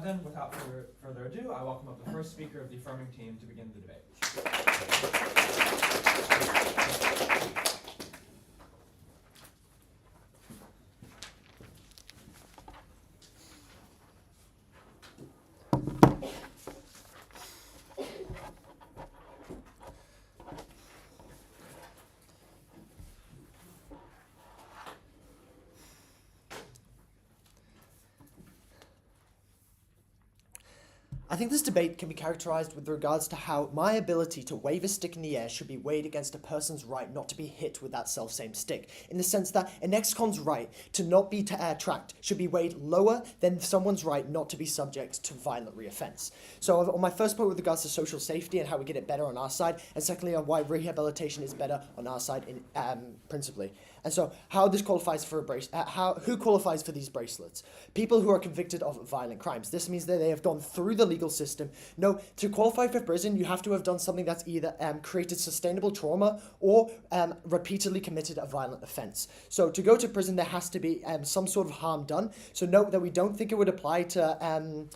then, without further ado, I welcome up the first speaker of the affirming team to begin the debate. I think this debate can be characterized with regards to how my ability to wave a stick in the air should be weighed against a person's right not to be hit with that self-same stick, in the sense that an ex-con's right to not be tracked should be weighed lower than someone's right not to be subject to violent reoffence. So on my first point with regards to social safety and how we get it better on our side, and secondly on why rehabilitation is better on our side principally. And so how this qualifies for who qualifies for these bracelets? People who are convicted of violent crimes. This means that they have gone through the legal system. No, to qualify for prison, you have to have done something that's either created sustainable trauma or repeatedly committed a violent offense. So to go to prison, there has to be some sort of harm done. So note that we don't think it would apply to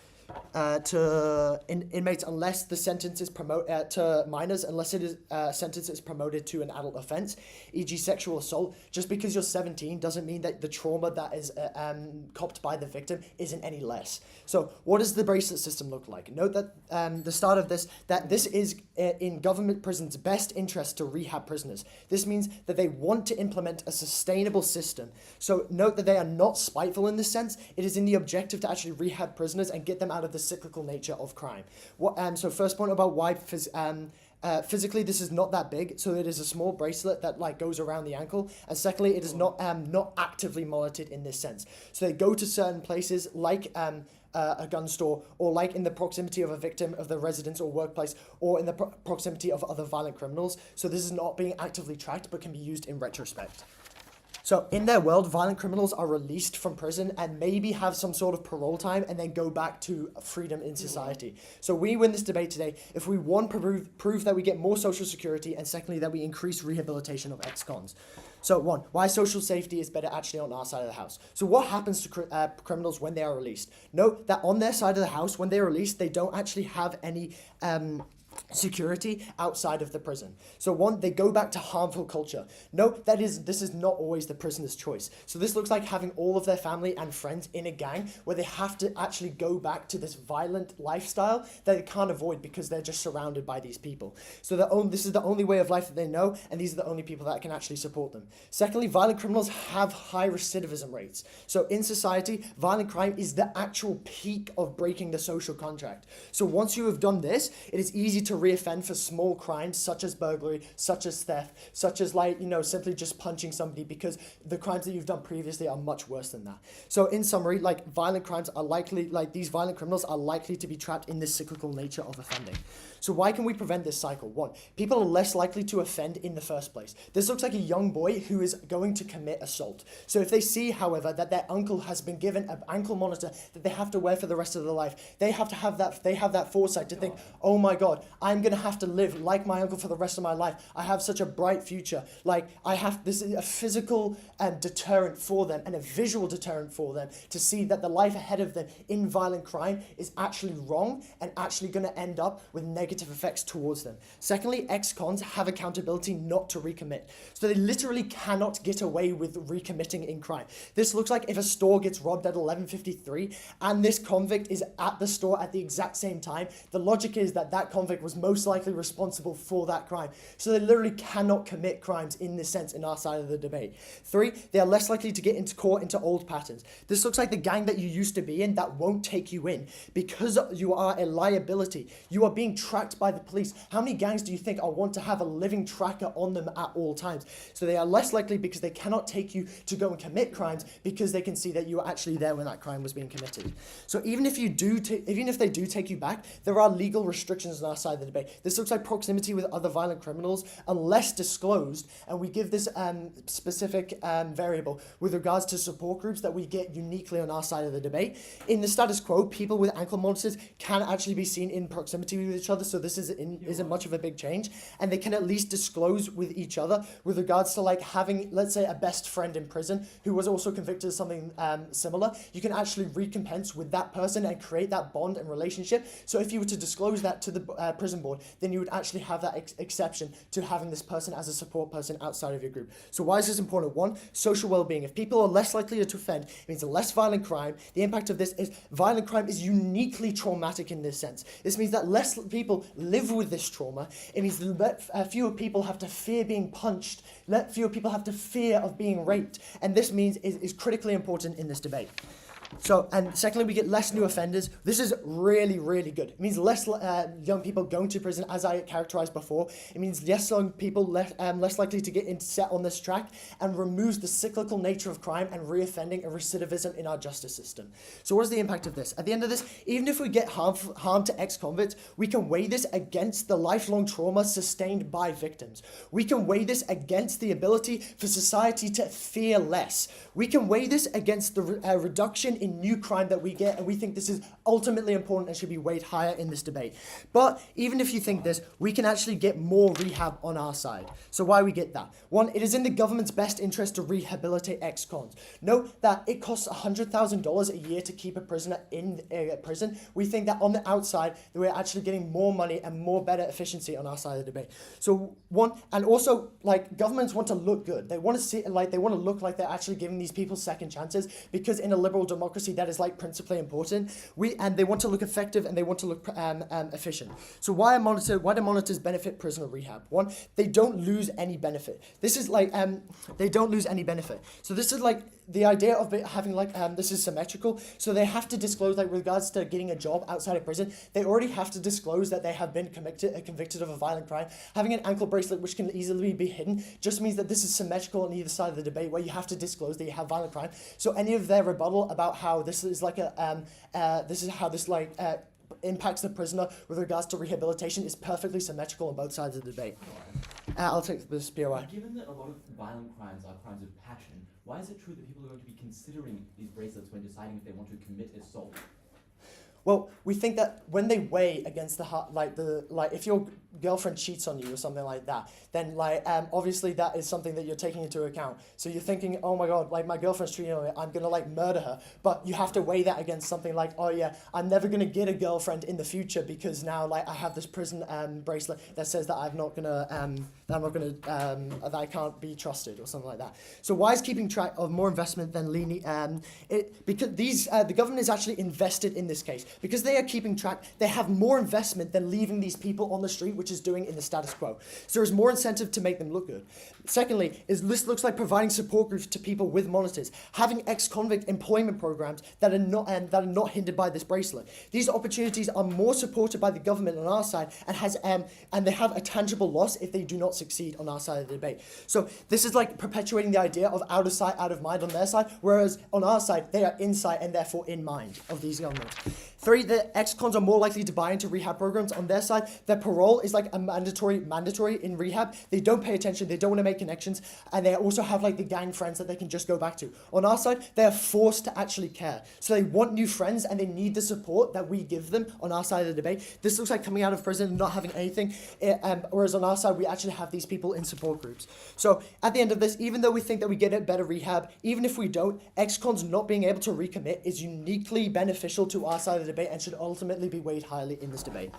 inmates unless the sentence is to minors, unless it is sentence is promoted to an adult offense, e.g. sexual assault. Just because you're 17 doesn't mean that the trauma that is copped by the victim isn't any less. So what does the bracelet system look like? Note that the start of this, that this is in government prisons' best interest to rehab prisoners. This means that they want to implement a sustainable system. So note that they are not spiteful in this sense. It is in the objective to actually rehab prisoners and get them out of the cyclical nature of crime. So first point about why physically this is not that big, so it is a small bracelet that goes around the ankle, and secondly it is not actively monitored in this sense. So they go to certain places like a gun store, or like in the proximity of a victim of the residence or workplace, or in the proximity of other violent criminals. So this is not being actively tracked but can be used in retrospect. So in their world, violent criminals are released from prison and maybe have some sort of parole time and then go back to freedom in society. So we win this debate today if we, one, prove that we get more social security, and secondly, that we increase rehabilitation of ex-cons. So one, why social safety is better actually on our side of the house. So what happens to criminals when they are released? Note that on their side of the house, when they're released, they don't actually have any security outside of the prison. So one, they go back to harmful culture. Note that this is not always the prisoner's choice. So this looks like having all of their family and friends in a gang where they have to actually go back to this violent lifestyle that they can't avoid because they're just surrounded by these people. So this is the only way of life that they know, and these are the only people that can actually support them. Secondly, violent criminals have high recidivism rates. So in society, violent crime is the actual peak of breaking the social contract. So once you have done this, it is easy to reoffend for small crimes such as burglary, such as theft, such as simply just punching somebody, because the crimes that you've done previously are much worse than that. So in summary, violent crimes are likely, these violent criminals are likely to be trapped in this cyclical nature of offending. So why can we prevent this cycle? One, people are less likely to offend in the first place. This looks like a young boy who is going to commit assault. So if they see, however, that their uncle has been given an ankle monitor that they have to wear for the rest of their life, they have that foresight to think, oh my God, I'm going to have to live like my uncle for the rest of my life. I have such a bright future. This is a physical deterrent for them and a visual deterrent for them to see that the life ahead of them in violent crime is actually wrong and actually going to end up with negative effects towards them. Secondly, ex-cons have accountability not to recommit. So they literally cannot get away with recommitting in crime. This looks like if a store gets robbed at 11:53 and this convict is at the store at the exact same time, the logic is that convict was most likely responsible for that crime. So they literally cannot commit crimes in this sense in our side of the debate. Three, they are less likely to get caught into old patterns. This looks like the gang that you used to be in that won't take you in because you are a liability. You are being tracked by the police. How many gangs do you think want to have a living tracker on them at all times? So they are less likely because they cannot take you to go and commit crimes because they can see that you were actually there when that crime was being committed. So even if they do take you back, there are legal restrictions on our side of the debate. This looks like proximity with other violent criminals unless disclosed, and we give this specific variable with regards to support groups that we get uniquely on our side of the debate. In the status quo, people with ankle monitors can actually be seen in proximity with each other, so this isn't much of a big change, and they can at least disclose with each other with regards to like having, let's say, a best friend in prison who was also convicted of something similar. You can actually recompense with that person and create that bond and relationship. So if you were to disclose that to the prison board, then you would actually have that exception to having this person as a support person outside of your group. So why is this important? One, social well-being. If people are less likely to offend, it means less violent crime. The impact of this is violent crime is uniquely traumatic in this sense. This means that less people live with this trauma. It means that fewer people have to fear being punched. Fewer people have to fear of being raped. And this means is critically important in this debate. So, and secondly, we get less new offenders. This is really, really good. It means less young people going to prison, as I characterized before. It means less young people less likely to get set on this track, and removes the cyclical nature of crime and reoffending and recidivism in our justice system. So what is the impact of this? At the end of this, even if we get harm to ex-convicts, we can weigh this against the lifelong trauma sustained by victims. We can weigh this against the ability for society to fear less. We can weigh this against the reduction in new crime that we get, and we think this is ultimately important and should be weighed higher in this debate. But even if you think this, we can actually get more rehab on our side. So why we get that? One, it is in the government's best interest to rehabilitate ex-cons. Note that it costs $100,000 a year to keep a prisoner in prison. We think that on the outside, that we're actually getting more money and more better efficiency on our side of the debate. So one, and also like governments want to look good. They want to see like they want to look like they're actually giving these people second chances, because in a liberal democracy that is like principally important. And they want to look effective and they want to look efficient. So why do monitors benefit prisoner rehab? One, they don't lose any benefit. This is like they don't lose any benefit. So this is like the idea of having like this is symmetrical. So they have to disclose, like with regards to getting a job outside of prison, they already have to disclose that they have been convicted of a violent crime. Having an ankle bracelet which can easily be hidden just means that this is symmetrical on either side of the debate, where you have to disclose that you have violent crime. So any of their rebuttal about how this is like impacts the prisoner with regards to rehabilitation is perfectly symmetrical on both sides of the debate. I'll take this POI. Given that a lot of violent crimes are crimes of passion, why is it true that people are going to be considering these bracelets when deciding if they want to commit assault? Well, we think that when they weigh against if your girlfriend cheats on you or something like that, then obviously that is something that you're taking into account. So you're thinking, oh my God, like my girlfriend's cheating on me, I'm gonna like murder her. But you have to weigh that against something like, oh yeah, I'm never gonna get a girlfriend in the future because now like I have this prison bracelet that says that that I can't be trusted or something like that. So why is keeping track of more investment than lenient? Because the government is actually invested in this case. Because they are keeping track, they have more investment than leaving these people on the street, which is doing in the status quo. So there is more incentive to make them look good. Secondly, this looks like providing support groups to people with monitors, having ex-convict employment programs that are not hindered by this bracelet. These opportunities are more supported by the government on our side, and they have a tangible loss if they do not succeed on our side of the debate. So this is like perpetuating the idea of out of sight, out of mind on their side, whereas on our side, they are in sight and therefore in mind of these governments. Three, the ex-cons are more likely to buy into rehab programs. On their side, their parole is like a mandatory in rehab. They don't pay attention, they don't want to make connections, and they also have like the gang friends that they can just go back to. On our side, they are forced to actually care. So they want new friends and they need the support that we give them on our side of the debate. This looks like coming out of prison and not having anything, whereas on our side, we actually have these people in support groups. So at the end of this, even though we think that we get a better rehab, even if we don't, ex-cons not being able to recommit is uniquely beneficial to our side of the debate and should ultimately be weighed highly in this debate.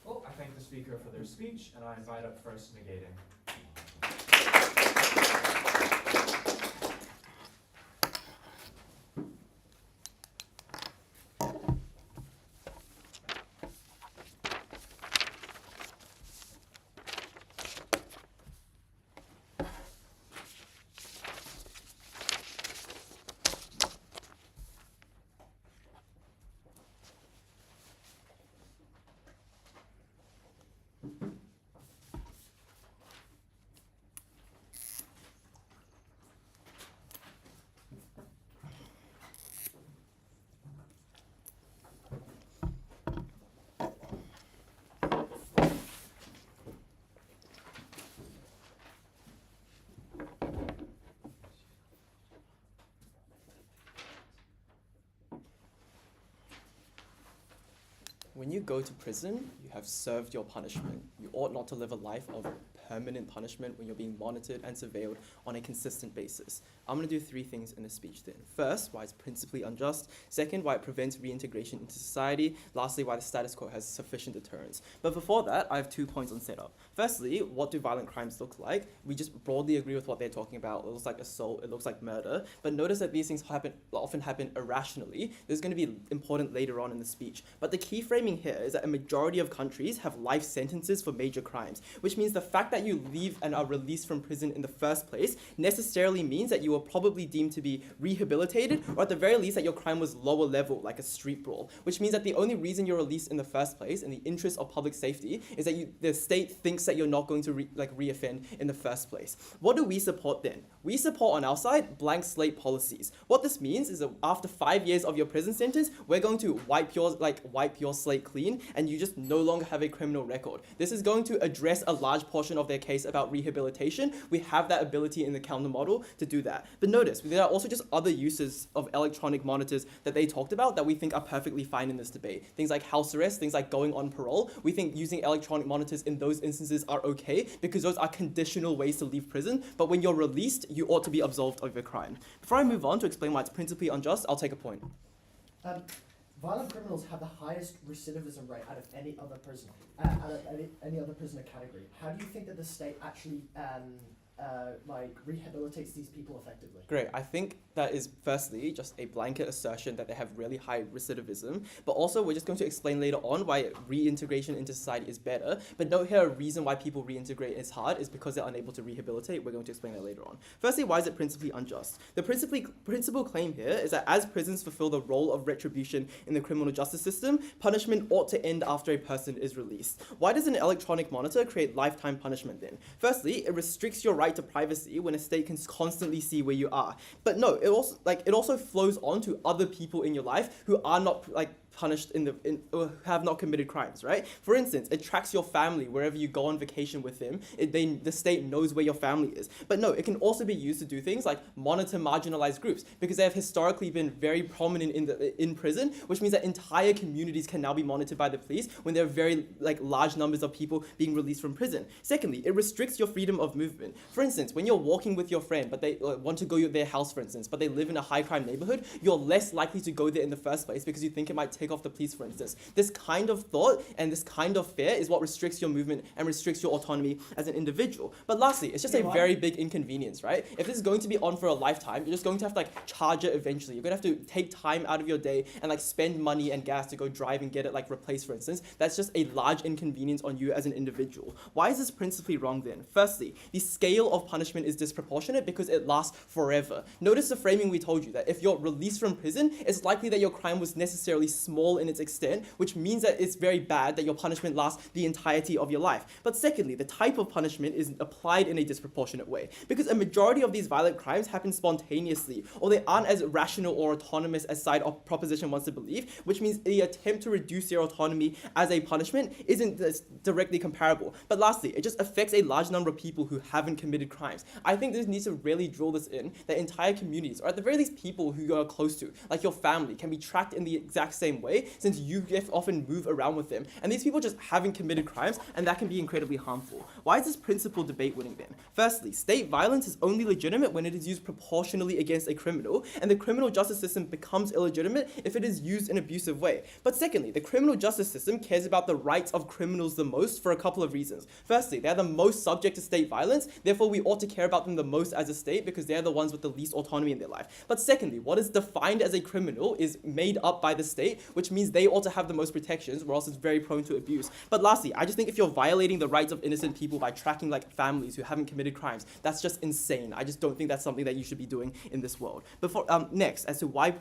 Well, I thank the speaker for their speech, and I invite up first negating. When you go to prison, you have served your punishment. You ought not to live a life of permanent punishment when you're being monitored and surveilled on a consistent basis. I'm going to do 3 things in this speech then. First, why it's principally unjust. Second, why it prevents reintegration into society. Lastly, why the status quo has sufficient deterrence. But before that, I have 2 points on setup. Firstly, what do violent crimes look like? We just broadly agree with what they're talking about. It looks like assault, it looks like murder. But notice that these things often happen irrationally. This is going to be important later on in the speech. But the key framing here is that a majority of countries have life sentences for major crimes, which means the fact that you leave and are released from prison in the first place necessarily means that you were probably deemed to be rehabilitated, or at the very least that your crime was lower level, like a street brawl, which means that the only reason you're released in the first place in the interest of public safety is that the state thinks that you're not going to reoffend in the first place. What do we support then? We support on our side blank slate policies. What this means is that after 5 years of your prison sentence, we're going to wipe your slate clean, and you just no longer have a criminal record. This is going to address a large portion of their case about rehabilitation. We have that ability in the counter model to do that. But notice, there are also just other uses of electronic monitors that they talked about that we think are perfectly fine in this debate. Things like house arrest, things like going on parole. We think using electronic monitors in those instances are okay because those are conditional ways to leave prison, but when you're released, you ought to be absolved of your crime. Before I move on to explain why it's principally unjust, I'll take a point. Violent criminals have the highest recidivism rate out of any other prisoner, any other prisoner category. How do you think that the state actually rehabilitates these people effectively? Great. I think that is firstly just a blanket assertion that they have really high recidivism, but also we're just going to explain later on why reintegration into society is better. But note here, a reason why people reintegrate is hard is because they're unable to rehabilitate. We're going to explain that later on. Firstly, why is it principally unjust? The principal claim here is that as prisons fulfill the role of retribution in the criminal justice system, punishment ought to end after a person is released. Why does an electronic monitor create lifetime punishment then? Firstly, it restricts your right to privacy when a state can constantly see where you are. But no, it also flows on to other people in your life who are not punished or have not committed crimes, right? For instance, it tracks your family wherever you go on vacation with them. The state knows where your family is. But no, it can also be used to do things like monitor marginalized groups because they have historically been very prominent in prison, which means that entire communities can now be monitored by the police when there are very large numbers of people being released from prison. Secondly, it restricts your freedom of movement. For instance, when you're walking with your friend, but they want to go to their house, for instance, but they live in a high crime neighborhood, you're less likely to go there in the first place because you think it might take off the police, for instance. This kind of thought and this kind of fear is what restricts your movement and restricts your autonomy as an individual. But lastly, it's just a very big inconvenience, right? If this is going to be on for a lifetime, you're just going to have to charge it eventually. You're going to have to take time out of your day and spend money and gas to go drive and get it replaced, for instance. That's just a large inconvenience on you as an individual. Why is this principally wrong then? Firstly, the scale of punishment is disproportionate because it lasts forever. Notice the framing we told you that if you're released from prison, it's likely that your crime was necessarily small in its extent, which means that it's very bad that your punishment lasts the entirety of your life. But secondly, the type of punishment is applied in a disproportionate way because a majority of these violent crimes happen spontaneously, or they aren't as rational or autonomous as side proposition wants to believe, which means the attempt to reduce your autonomy as a punishment isn't directly comparable. But lastly, it just affects a large number of people who haven't committed crimes. I think this needs to really drill this in, that entire communities, or at the very least people who you are close to, like your family, can be tracked in the exact same way since you often move around with them. And these people just haven't committed crimes, and that can be incredibly harmful. Why is this principle debate winning then? Firstly, state violence is only legitimate when it is used proportionally against a criminal, and the criminal justice system becomes illegitimate if it is used in an abusive way. But secondly, the criminal justice system cares about the rights of criminals the most for a couple of reasons. Firstly, they're the most subject to state violence, therefore we ought to care about them the most as a state because they're the ones with the least autonomy in their life. But secondly, what is defined as a criminal is made up by the state, which means they ought to have the most protections, or else it's very prone to abuse. But lastly, I just think if you're violating the rights of innocent people by tracking families who haven't committed crimes, that's just insane. I just don't think that's something that you should be doing in this world. Before next, as to why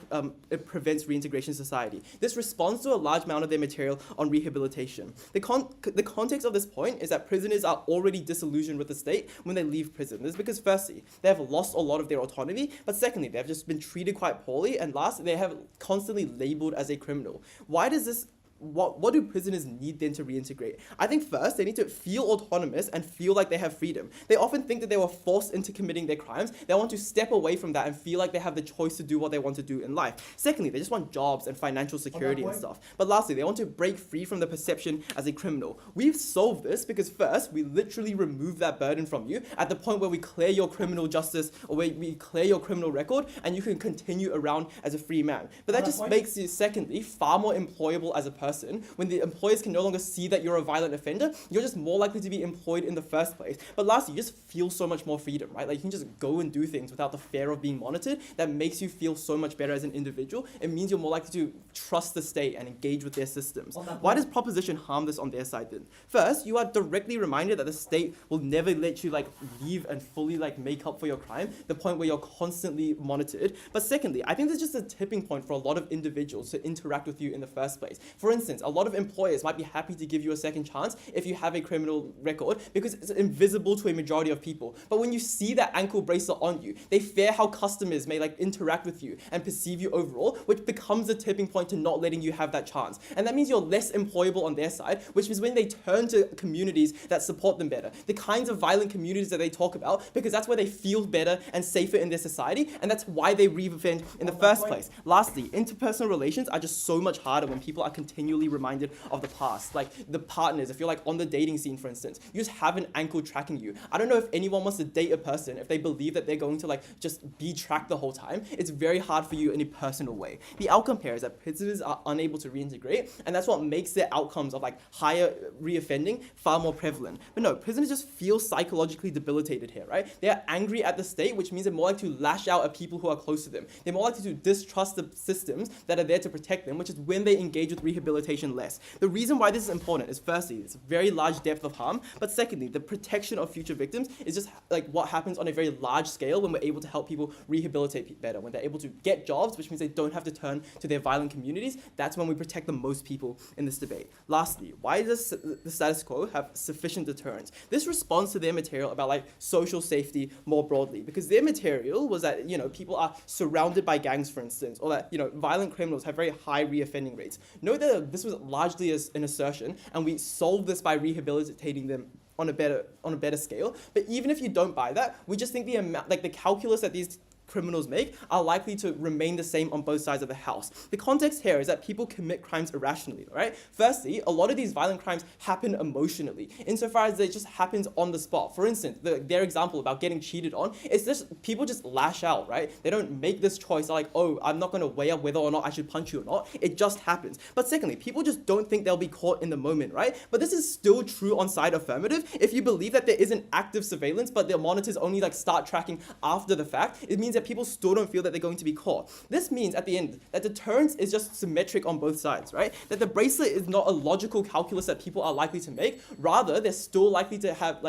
it prevents reintegration in society. This responds to a large amount of their material on rehabilitation. The context of this point is that prisoners are already disillusioned with the state when they leave prison. This is because firstly, they have lost a lot of their autonomy, but secondly, they have just been treated quite poorly, and last, they have constantly labeled as a criminal. Why does this what do prisoners need then to reintegrate? I think first they need to feel autonomous and feel like they have freedom. They often think that they were forced into committing their crimes. They want to step away from that and feel like they have the choice to do what they want to do in life. Secondly, they just want jobs and financial security and stuff. But lastly, they want to break free from the perception as a criminal. We've solved this because first, we literally remove that burden from you at the point where we clear your criminal justice or where we clear your criminal record and you can continue around as a free man. But that just makes you, secondly, far more employable as a person. When the employers can no longer see that you're a violent offender, you're just more likely to be employed in the first place. But lastly, you just feel so much more freedom, right? Like you can just go and do things without the fear of being monitored. That makes you feel so much better as an individual. It means you're more likely to trust the state and engage with their systems. Why does proposition harm this on their side then? First, you are directly reminded that the state will never let you leave and fully make up for your crime, the point where you're constantly monitored. But secondly, I think there's just a tipping point for a lot of individuals to interact with you in the first place. For instance, a lot of employers might be happy to give you a second chance if you have a criminal record because it's invisible to a majority of people. But when you see that ankle bracelet on you, they fear how customers may interact with you and perceive you overall, which becomes a tipping point to not letting you have that chance. And that means you're less employable on their side, which is when they turn to communities that support them better. The kinds of violent communities that they talk about, because that's where they feel better and safer in their society, and that's why they re-offend in the first place. Lastly, interpersonal relations are just so much harder when people are continually reminded of the past. Like the partners, if you're on the dating scene, for instance, you just have an ankle tracking you. I don't know if anyone wants to date a person if they believe that they're going to just be tracked the whole time. It's very hard for you in a personal way. The outcome here is that prisoners are unable to reintegrate, and that's what makes their outcomes of higher reoffending far more prevalent. But no, prisoners just feel psychologically debilitated here, right? They are angry at the state, which means they're more likely to lash out at people who are close to them. They're more likely to distrust the systems that are there to protect them, which is when they engage with rehabilitation less. The reason why this is important is firstly, it's a very large depth of harm, but secondly, the protection of future victims is just what happens on a very large scale when we're able to help people rehabilitate better, when they're able to get jobs, which means they don't have to turn to their violent communities. That's when we protect the most people in this debate. Lastly, why does the status quo have sufficient deterrence? This responds to their material about social safety more broadly, because their material was that people are surrounded by gangs, for instance, or that violent criminals have very high reoffending rates. Note that this was largely an assertion, and we solved this by rehabilitating them on a better scale. But even if you don't buy that, we just think the amount, the calculus that these criminals make are likely to remain the same on both sides of the house. The context here is that people commit crimes irrationally, right? Firstly, a lot of these violent crimes happen emotionally, insofar as it just happens on the spot. For instance, their example about getting cheated on, it's just, people just lash out, right? They don't make this choice, oh, I'm not going to weigh up whether or not I should punch you or not. It just happens. But secondly, people just don't think they'll be caught in the moment, right? But this is still true on side affirmative. If you believe that there isn't active surveillance, but their monitors only start tracking after the fact, it means that people still don't feel that they're going to be caught. This means at the end that deterrence is just symmetric on both sides, right? That the bracelet is not a logical calculus that people are likely to make. Rather, they're still likely to have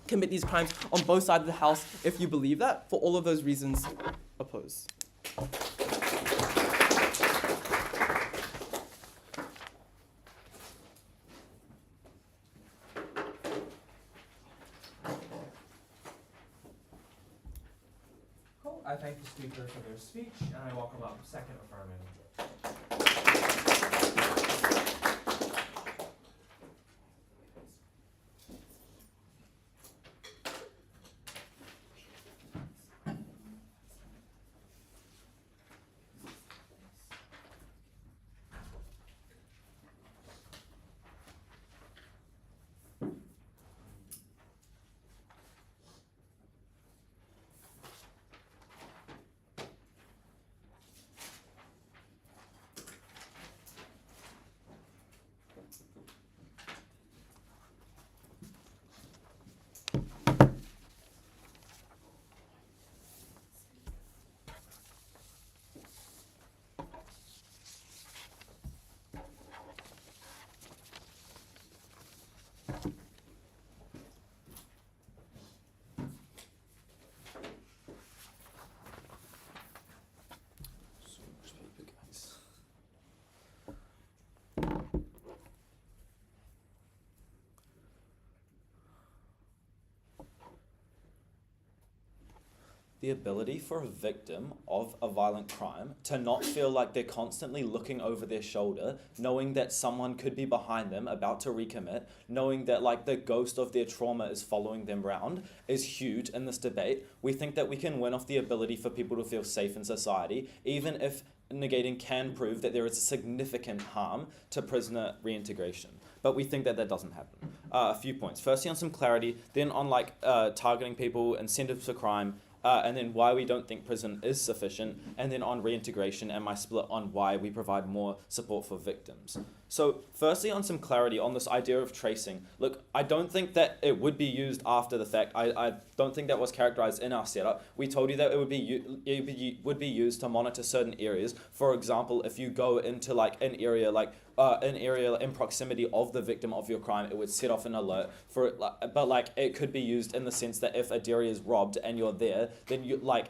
commit these crimes on both sides of the house if you believe that. For all of those reasons, oppose. I thank the speaker for their speech, and I welcome up second affirmative. the ability for a victim of a violent crime to not feel like they're constantly looking over their shoulder, knowing that someone could be behind them about to recommit, knowing that like the ghost of their trauma is following them around, is huge in this debate. We think that we can win off the ability for people to feel safe in society, even if negating can prove that there is a significant harm to prisoner reintegration. But we think that that doesn't happen. A few points. Firstly, on some clarity, then on like targeting people, incentives for crime, and then why we don't think prison is sufficient, and then on reintegration and my split on why we provide more support for victims. So firstly, on some clarity on this idea of tracing. Look, I don't think that it would be used after the fact. I don't think that was characterized in our setup. We told you that it would be used to monitor certain areas. For example, if you go into like an area in proximity of the victim of your crime, it would set off an alert for it. But like it could be used in the sense that if a dairy is robbed and you're there, then you like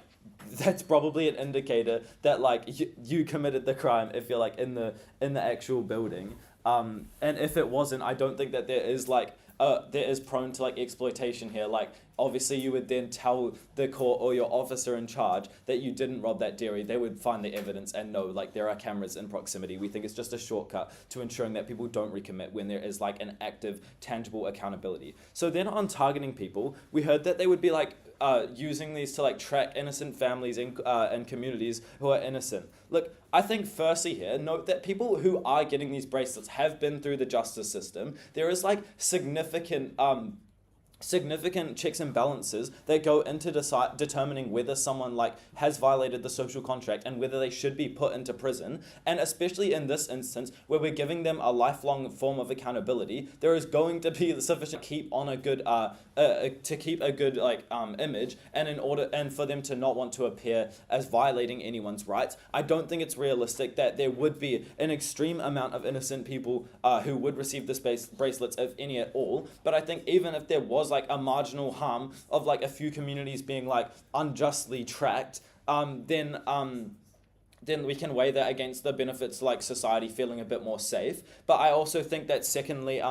that's probably an indicator that like you committed the crime if you're like in the actual building. And if it wasn't, I don't think that there is prone to like exploitation here. Like obviously you would then tell the court or your officer in charge that you didn't rob that dairy. They would find the evidence and know like there are cameras in proximity. We think it's just a shortcut to ensuring that people don't recommit when there is like an active, tangible accountability. So then on targeting people, we heard that they would be like using these to like track innocent families and communities who are innocent. Look, I think firstly here, note that people who are getting these bracelets have been through the justice system. There is like significant checks and balances that go into determining whether someone like has violated the social contract and whether they should be put into prison. And especially in this instance where we're giving them a lifelong form of accountability, there is going to be sufficient to keep a good image, and for them to not want to appear as violating anyone's rights. I don't think it's realistic that there would be an extreme amount of innocent people who would receive this bracelets, if any at all. But I think even if there was like a marginal harm of like a few communities being like unjustly tracked, then we can weigh that against the benefits like society feeling a bit more safe. But I also think that secondly,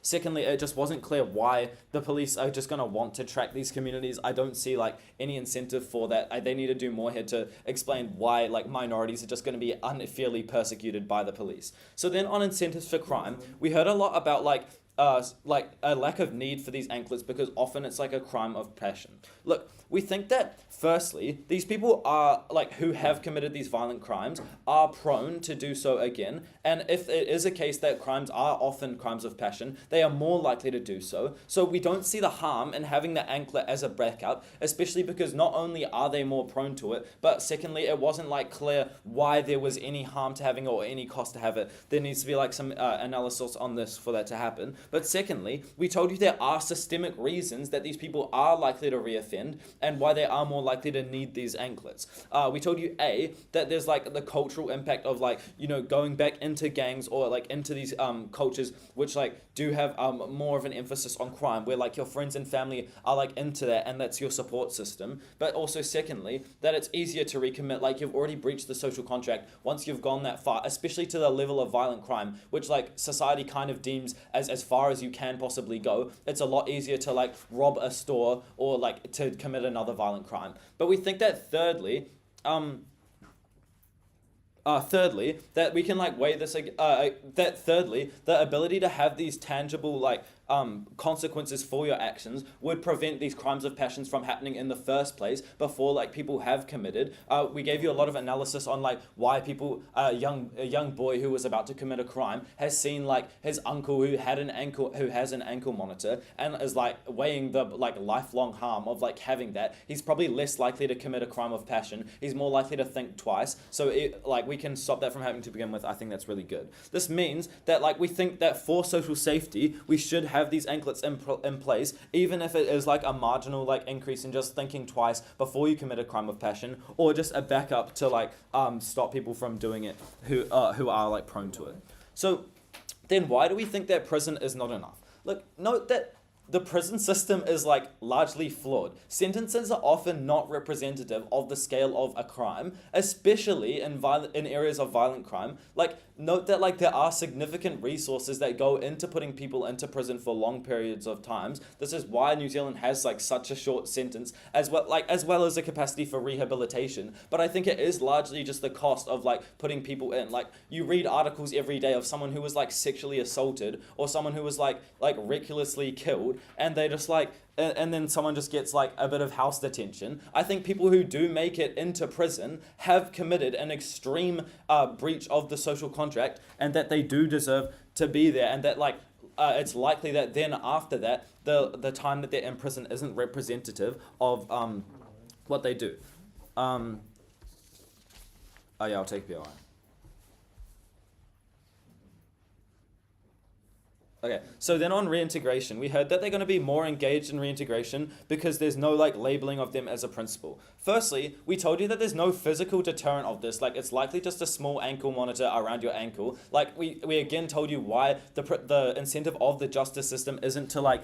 it just wasn't clear why the police are just going to want to track these communities. I don't see like any incentive for that. They need to do more here to explain why like minorities are just going to be unfairly persecuted by the police. So then on incentives for crime, we heard a lot about like a lack of need for these anklets because often it's like a crime of passion. Look, we think that firstly, these people are like who have committed these violent crimes are prone to do so again. And if it is a case that crimes are often crimes of passion, they are more likely to do so. So we don't see the harm in having the anklet as a backup, especially because not only are they more prone to it, but secondly, it wasn't like clear why there was any harm to having it or any cost to have it. There needs to be like some analysis on this for that to happen. But secondly, we told you there are systemic reasons that these people are likely to reoffend and why they are more likely to need these anklets. We told you that there's like the cultural impact of like, you know, going back into gangs or like into these cultures which like do have more of an emphasis on crime, where like your friends and family are like into that and that's your support system. But also secondly, that it's easier to recommit, like you've already breached the social contract once you've gone that far, especially to the level of violent crime, which like society kind of deems as far as you can possibly go. It's a lot easier to like rob a store or like to commit another violent crime. But we think that thirdly, that we can like weigh this, that thirdly, the ability to have these tangible like consequences for your actions would prevent these crimes of passions from happening in the first place before like people have committed. We gave you a lot of analysis on like why people, a young boy who was about to commit a crime has seen like his uncle who has an ankle monitor and is like weighing the like lifelong harm of like having that. He's probably less likely to commit a crime of passion. He's more likely to think twice. So we can stop that from happening to begin with. I think that's really good. This means that like we think that for social safety, we should have these anklets in place, even if it is like a marginal like increase in just thinking twice before you commit a crime of passion, or just a backup to like stop people from doing it who are like prone to it. So then why do we think that prison is not enough? Look, note that the prison system is like largely flawed. Sentences are often not representative of the scale of a crime, especially in areas of violent crime. Like, note that like there are significant resources that go into putting people into prison for long periods of times. This is why New Zealand has like such a short sentence, as well as a capacity for rehabilitation. But I think it is largely just the cost of like putting people in. Like, you read articles every day of someone who was like sexually assaulted, or someone who was like recklessly killed, and they just like and then someone just gets like a bit of house detention. I think people who do make it into prison have committed an extreme breach of the social contract, and that they do deserve to be there, and that like it's likely that then after that the time that they're in prison isn't representative of what they do. Oh yeah, I'll take POI. Okay, so then on reintegration, we heard that they're going to be more engaged in reintegration because there's no like labeling of them as a principal. Firstly, we told you that there's no physical deterrent of this. Like, it's likely just a small ankle monitor around your ankle. Like, we again told you why the incentive of the justice system isn't to like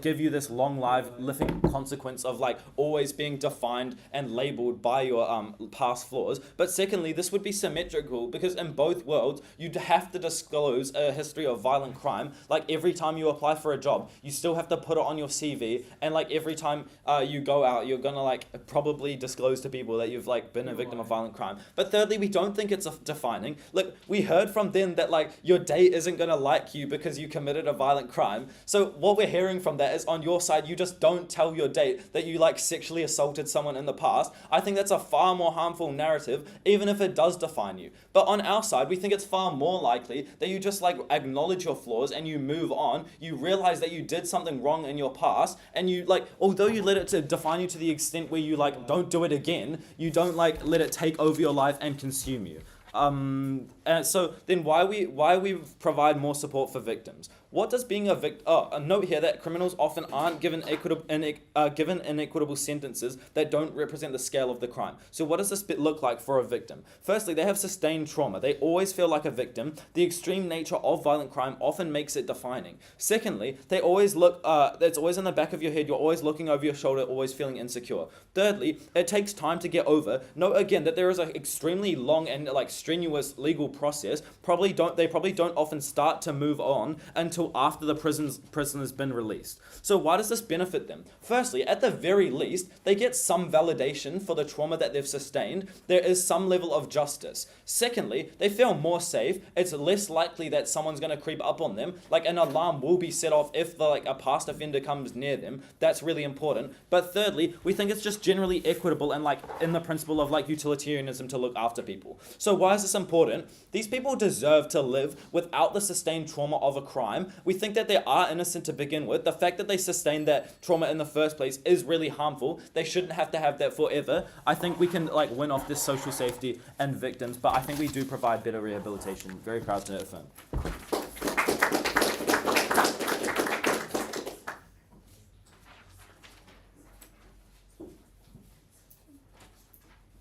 give you this long life living consequence of like always being defined and labeled by your past flaws. But secondly, this would be symmetrical because in both worlds, you'd have to disclose a history of violent crime. Like, every time you apply for a job, you still have to put it on your CV, and like every time you go out, you're gonna like probably disclose to people that you've like been a victim of violent crime. But thirdly, we don't think it's defining. Look, we heard from them that like your date isn't gonna like you because you committed a violent crime. So what we're hearing from that is on your side, you just don't tell your date that you like sexually assaulted someone in the past. I think that's a far more harmful narrative, even if it does define you. But on our side, we think it's far more likely that you just like acknowledge your flaws and you move on. You realize that you did something wrong in your past, and you like, although you let it to define you to the extent where you like don't do it again, you don't like let it take over your life and consume you. And so then why we provide more support for victims? What does being a victim... Oh, a note here that criminals often aren't given inequitable sentences that don't represent the scale of the crime. So what does this bit look like for a victim? Firstly, they have sustained trauma. They always feel like a victim. The extreme nature of violent crime often makes it defining. Secondly, they always look... it's always in the back of your head. You're always looking over your shoulder, always feeling insecure. Thirdly, it takes time to get over. Note again that there is an extremely long and like strenuous legal process. They probably don't often start to move on until after the prison has been released. So why does this benefit them? Firstly, at the very least, they get some validation for the trauma that they've sustained. There is some level of justice. Secondly, they feel more safe. It's less likely that someone's going to creep up on them. Like, an alarm will be set off if a past offender comes near them. That's really important. But thirdly, we think it's just generally equitable and like in the principle of like utilitarianism to look after people. So why is this important? These people deserve to live without the sustained trauma of a crime. We think that they are innocent to begin with. The fact that they sustained that trauma in the first place is really harmful. They shouldn't have to have that forever. I think we can like win off this social safety and victims, but I think we do provide better rehabilitation. Very proud to affirm.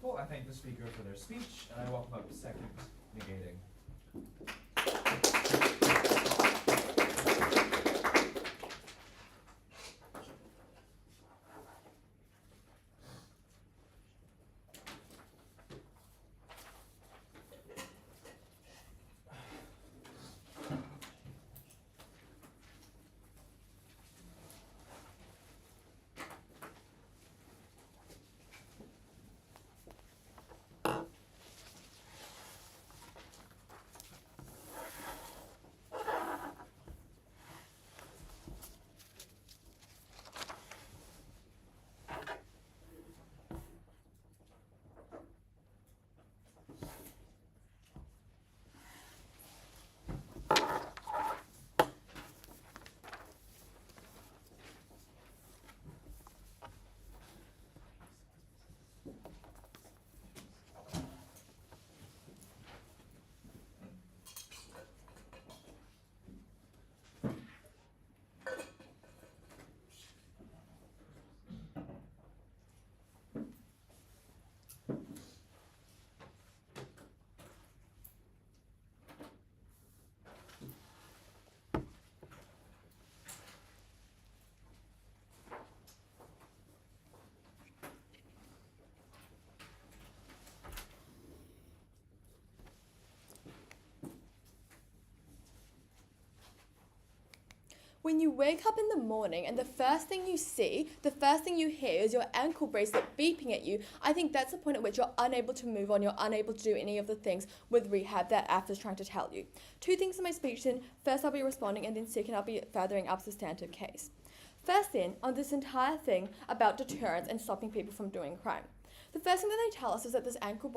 Well, I thank the speaker for their speech, and I welcome up second negating. When you wake up in the morning and the first thing you see, the first thing you hear is your ankle bracelet beeping at you, I think that's the point at which you're unable to move on, you're unable to do any of the things with rehab that AF is trying to tell you. 2 things in my speech then. First, I'll be responding, and then second, I'll be furthering up substantive case. First then, on this entire thing about deterrence and stopping people from doing crime. The first thing that they tell us is that this ankle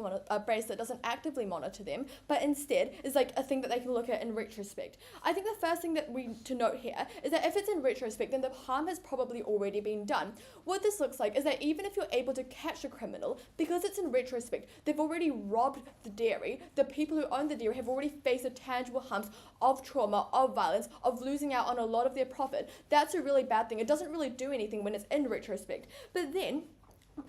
bracelet doesn't actively monitor them, but instead is like a thing that they can look at in retrospect. I think the first thing that we to note here is that if it's in retrospect, then the harm has probably already been done. What this looks like is that even if you're able to catch a criminal, because it's in retrospect, they've already robbed the dairy. The people who own the dairy have already faced the tangible harms of trauma, of violence, of losing out on a lot of their profit. That's a really bad thing. It doesn't really do anything when it's in retrospect. But then,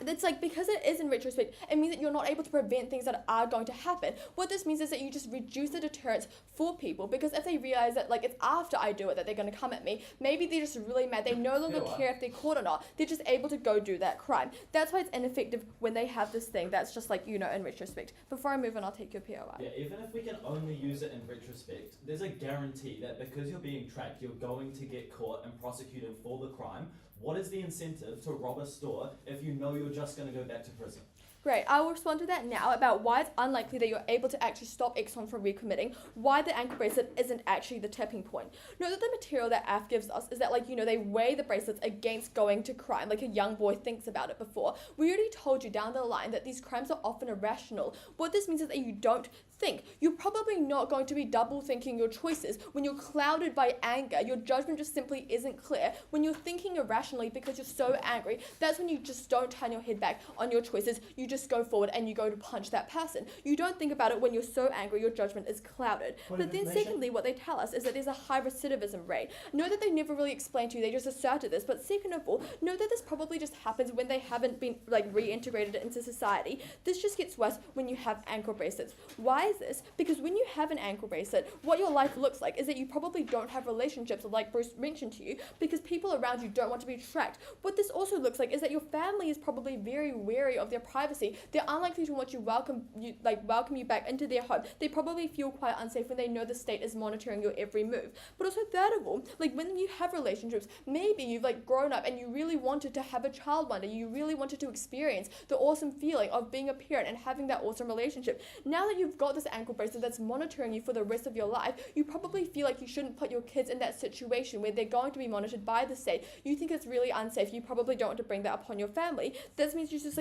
it's like, because it is in retrospect, it means that you're not able to prevent things that are going to happen. What this means is that you just reduce the deterrence for people, because if they realize that like it's after I do it that they're going to come at me, maybe they're just really mad, they no longer care if they're caught or not, they're just able to go do that crime. That's why it's ineffective when they have this thing that's just like, in retrospect. Before I move on, I'll take your POI. Yeah, even if we can only use it in retrospect, there's a guarantee that because you're being tracked, you're going to get caught and prosecuted for the crime. What is the incentive to rob a store if you know you're just going to go back to prison? Great, I will respond to that now about why it's unlikely that you're able to actually stop Exxon from recommitting, why the ankle bracelet isn't actually the tipping point. Note that the material that AF gives us is that, they weigh the bracelets against going to crime, like a young boy thinks about it before. We already told you down the line that these crimes are often irrational. What this means is that you don't think. You're probably not going to be double thinking your choices. When you're clouded by anger, your judgment just simply isn't clear. When you're thinking irrationally because you're so angry, that's when you just don't turn your head back on your choices. You just go forward and you go to punch that person. You don't think about it when you're so angry, your judgment is clouded. But then secondly, what they tell us is that there's a high recidivism rate. Know that they never really explained to you, they just asserted this, but second of all, know that this probably just happens when they haven't been reintegrated into society. This just gets worse when you have ankle bracelets. Why is this? Because when you have an ankle bracelet, what your life looks like is that you probably don't have relationships, like Bruce mentioned to you, because people around you don't want to be tracked. What this also looks like is that your family is probably very wary of their privacy. They're unlikely to want you welcome you back into their home. They probably feel quite unsafe when they know the state is monitoring your every move. But also third of all, when you have relationships, maybe you've grown up and you really wanted to have a child one day. You really wanted to experience the awesome feeling of being a parent and having that awesome relationship. Now that you've got this ankle bracelet that's monitoring you for the rest of your life, you probably feel like you shouldn't put your kids in that situation where they're going to be monitored by the state. You think it's really unsafe. You probably don't want to bring that upon your family. That means you just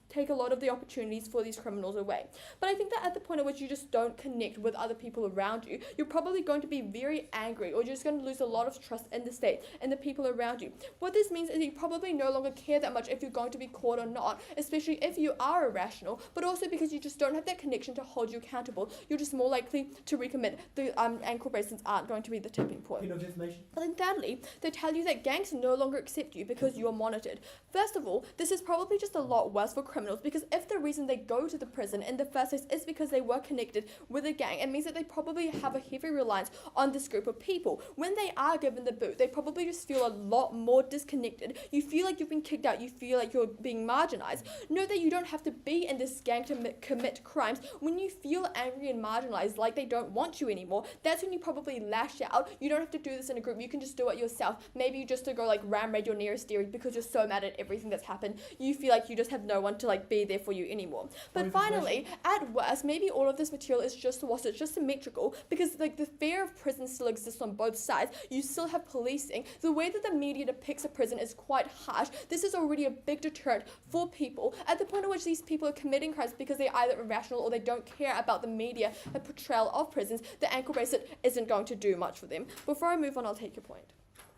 take a lot of the opportunities for these criminals away. But I think that at the point at which you just don't connect with other people around you, you're probably going to be very angry, or you're just going to lose a lot of trust in the state and the people around you. What this means is you probably no longer care that much if you're going to be caught or not, especially if you are irrational, but also because you just don't have that connection to hold you accountable. You're just more likely to recommit. The ankle bracelets aren't going to be the tipping point. Bit of information. And then thirdly, they tell you that gangs no longer accept you because you're monitored. First of all, this is probably just a lot worse for criminals, because if the reason they go to the prison in the first place is because they were connected with a gang, it means that they probably have a heavy reliance on this group of people. When they are given the boot, they probably just feel a lot more disconnected. You feel like you've been kicked out. You feel like you're being marginalized. Know that you don't have to be in this gang to commit crimes. When you feel angry and marginalized, like they don't want you anymore, that's when you probably lash out. You don't have to do this in a group. You can just do it yourself. Maybe you just to go ram raid your nearest dairy because you're so mad at everything that's happened. You feel like you just have no one to be there for you anymore. But finally, at worst, maybe all of this material is just washed, it's just symmetrical, because the fear of prison still exists on both sides. You still have policing. The way that the media depicts a prison is quite harsh. This is already a big deterrent for people at the point at which these people are committing crimes because they're either irrational or they don't care about the media portrayal of prisons. The ankle bracelet isn't going to do much for them. Before I move on, I'll take your point.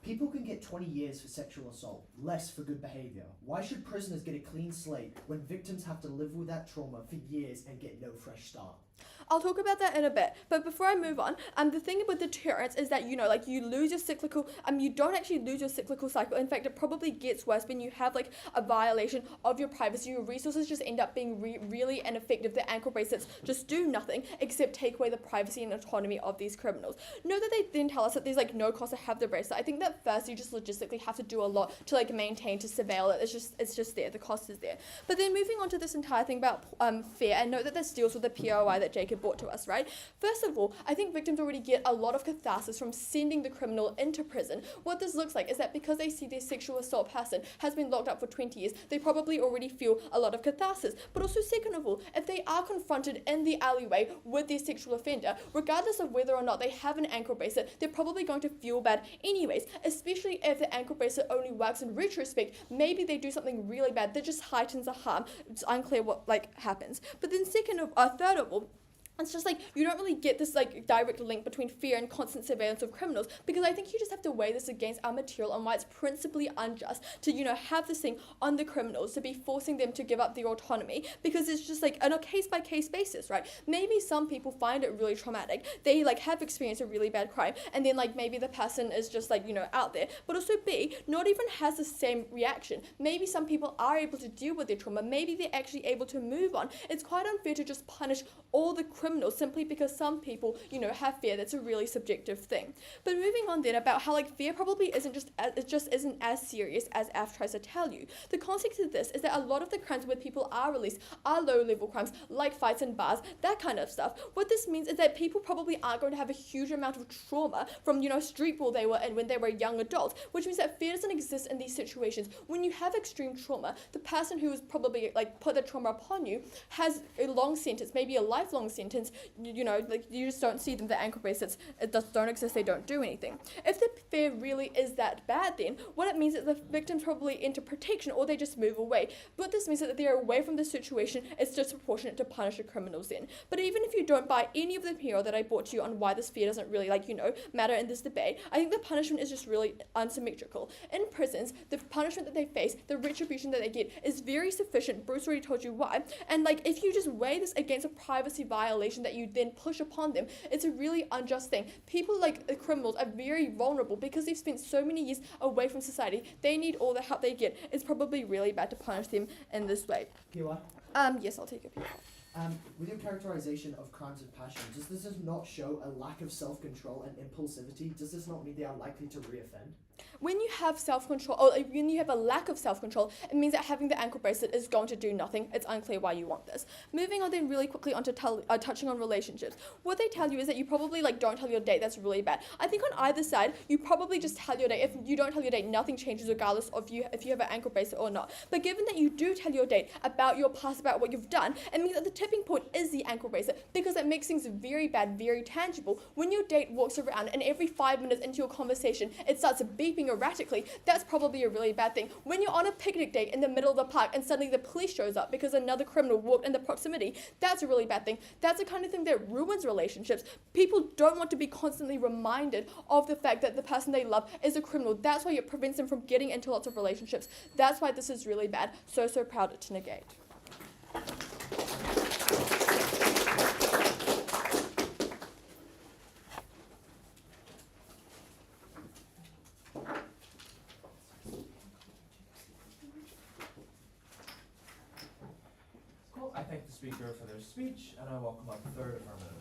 People can get 20 years for sexual assault, less for good behaviour. Why should prisoners get a clean slate when victims have to live with that trauma for years and get no fresh start? I'll talk about that in a bit, but before I move on, the thing with deterrence is that, you lose your cyclical, you don't actually lose your cyclical cycle. In fact, it probably gets worse when you have, a violation of your privacy. Your resources just end up being really ineffective. The ankle bracelets just do nothing except take away the privacy and autonomy of these criminals. Know that they then tell us that there's, no cost to have the bracelet. I think that first you just logistically have to do a lot to, maintain, to surveil it. It's just there. The cost is there. But then moving on to this entire thing about fear, and note that this deals with the POI that Jacob brought to us, right? First of all, I think victims already get a lot of catharsis from sending the criminal into prison. What this looks like is that because they see their sexual assault person has been locked up for 20 years, they probably already feel a lot of catharsis. But also, second of all, if they are confronted in the alleyway with their sexual offender, regardless of whether or not they have an ankle bracelet, they're probably going to feel bad anyways, especially if the ankle bracelet only works in retrospect. Maybe they do something really bad that just heightens the harm. It's unclear what happens. But then third of all, it's just you don't really get this direct link between fear and constant surveillance of criminals, because I think you just have to weigh this against our material on why it's principally unjust to have this thing on the criminals, to be forcing them to give up their autonomy, because it's just on a case by case basis, right? Maybe some people find it really traumatic, they have experienced a really bad crime, and then maybe the person is just out there, but also B, not even has the same reaction. Maybe some people are able to deal with their trauma, maybe they're actually able to move on. It's quite unfair to just punish all the criminals simply because some people, have fear. That's a really subjective thing. But moving on then about how fear probably isn't isn't as serious as AF tries to tell you. The context of this is that a lot of the crimes where people are released are low-level crimes, like fights in bars, that kind of stuff. What this means is that people probably aren't going to have a huge amount of trauma from, street ball they were in when they were young adults, which means that fear doesn't exist in these situations. When you have extreme trauma, the person who has probably put the trauma upon you has a long sentence, maybe a lifelong sentence. You just don't see them. The ankle bracelets don't exist. They don't do anything. If the fear really is that bad, then what it means is the victims probably enter protection, or they just move away. But this means that they're away from the situation. It's disproportionate to punish the criminals then. But even if you don't buy any of the material that I brought to you on why this fear doesn't really matter in this debate, I think the punishment is just really unsymmetrical. In prisons, the punishment that they face, the retribution that they get, is very sufficient. Bruce already told you why. And if you just weigh this against a privacy violation that you then push upon them, it's a really unjust thing. People the criminals are very vulnerable because they've spent so many years away from society. They need all the help they get. It's probably really bad to punish them in this way. PY? Yes, I'll take it. With your characterization of crimes of passion, does this not show a lack of self-control and impulsivity? Does this not mean they are likely to reoffend? When you have self-control, or when you have a lack of self-control, it means that having the ankle bracelet is going to do nothing. It's unclear why you want this. Moving on then really quickly onto touching on relationships. What they tell you is that you probably don't tell your date. That's really bad. I think on either side, you probably just tell your date. If you don't tell your date, nothing changes regardless of if you have an ankle bracelet or not. But given that you do tell your date about your past, about what you've done, it means that the tipping point is the ankle bracelet, because it makes things very bad, very tangible. When your date walks around and every 5 minutes into your conversation, it starts beeping erratically, that's probably a really bad thing. When you're on a picnic date in the middle of the park and suddenly the police shows up because another criminal walked in the proximity, that's a really bad thing. That's the kind of thing that ruins relationships. People don't want to be constantly reminded of the fact that the person they love is a criminal. That's why it prevents them from getting into lots of relationships. That's why this is really bad. So proud to negate. Cool. I thank the speaker for their speech, and I welcome up third affirmative.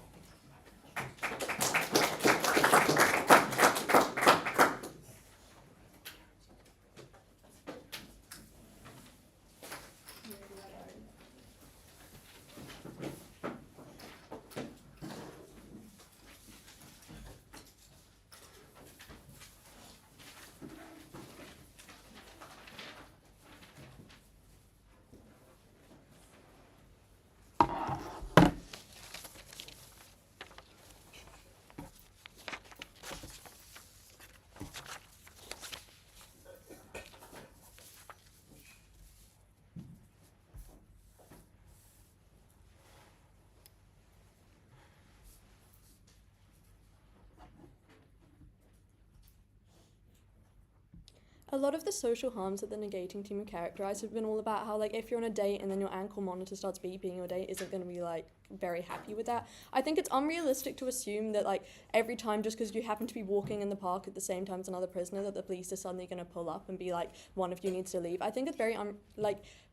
A lot of the social harms that the negating team have characterised have been all about how, if you're on a date and then your ankle monitor starts beeping, your date isn't going to be, very happy with that. I think it's unrealistic to assume that, every time just because you happen to be walking in the park at the same time as another prisoner that the police are suddenly going to pull up and be one of you needs to leave. I think it's very,